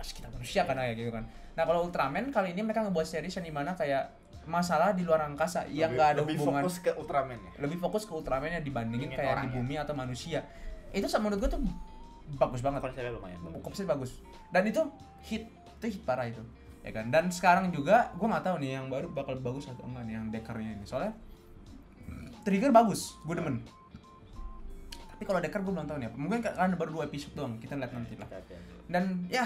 kita manusia kan kayak gitu kan. Nah kalau Ultraman kali ini mereka ngebuat series yang dimana kayak masalah di luar angkasa yang nggak ada hubungan. Lebih fokus ke Ultraman ya. Lebih fokus ke Ultraman yang dibandingin Ingin kayak di orangnya. bumi atau manusia. Itu menurut gue tuh bagus banget. Konsepnya lumayan. Konsepnya bagus. Dan itu hit parah itu. Ya kan. Dan sekarang juga gue nggak tahu nih yang baru bakal bagus atau enggak nih yang Decker-nya ini. Soalnya Trigger bagus, gue demen. Tapi kalau Decker gue belum tahu nih apa. Mungkin karena baru 2 episode doang. Kita lihat nanti lah. Dan ya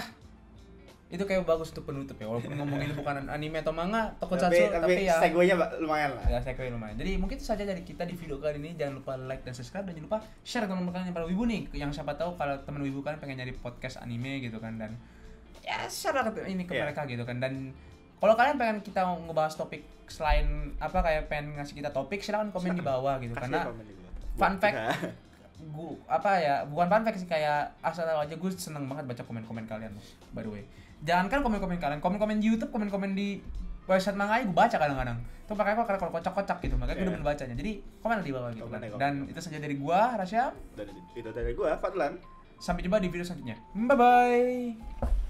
itu kayak bagus untuk penutup ya, walaupun ngomongin bukan anime atau manga tokusatsu tapi ya segue-nya lumayan lah. ya segue lumayan. Jadi mungkin itu saja dari kita di video kali ini. Jangan lupa like dan subscribe, dan jangan lupa share ke teman-teman kalian yang pada wibu nih, yang siapa tahu kalau teman wibu kan pengen nyari podcast anime gitu kan, dan ya share lah ini ke mereka gitu kan. Dan kalau kalian pengen kita ngebahas topik selain apa, kayak pengen ngasih kita topik, silakan komen di bawah gitu. Karena fun fact bukan fun fact sih, kayak asal tahu aja, gue seneng banget baca komen-komen kalian by the way. Jangankan komen-komen kalian, komen-komen di YouTube, komen-komen di website manga gue baca kadang-kadang. Itu makanya kalau kocak-kocak gitu, makanya gue udah bacanya. Jadi komen di bawah gitu kan. Dan itu saja dari gua, Rasyam. Dan itu dari gua, Fadlan. Sampai jumpa di video selanjutnya. Bye bye.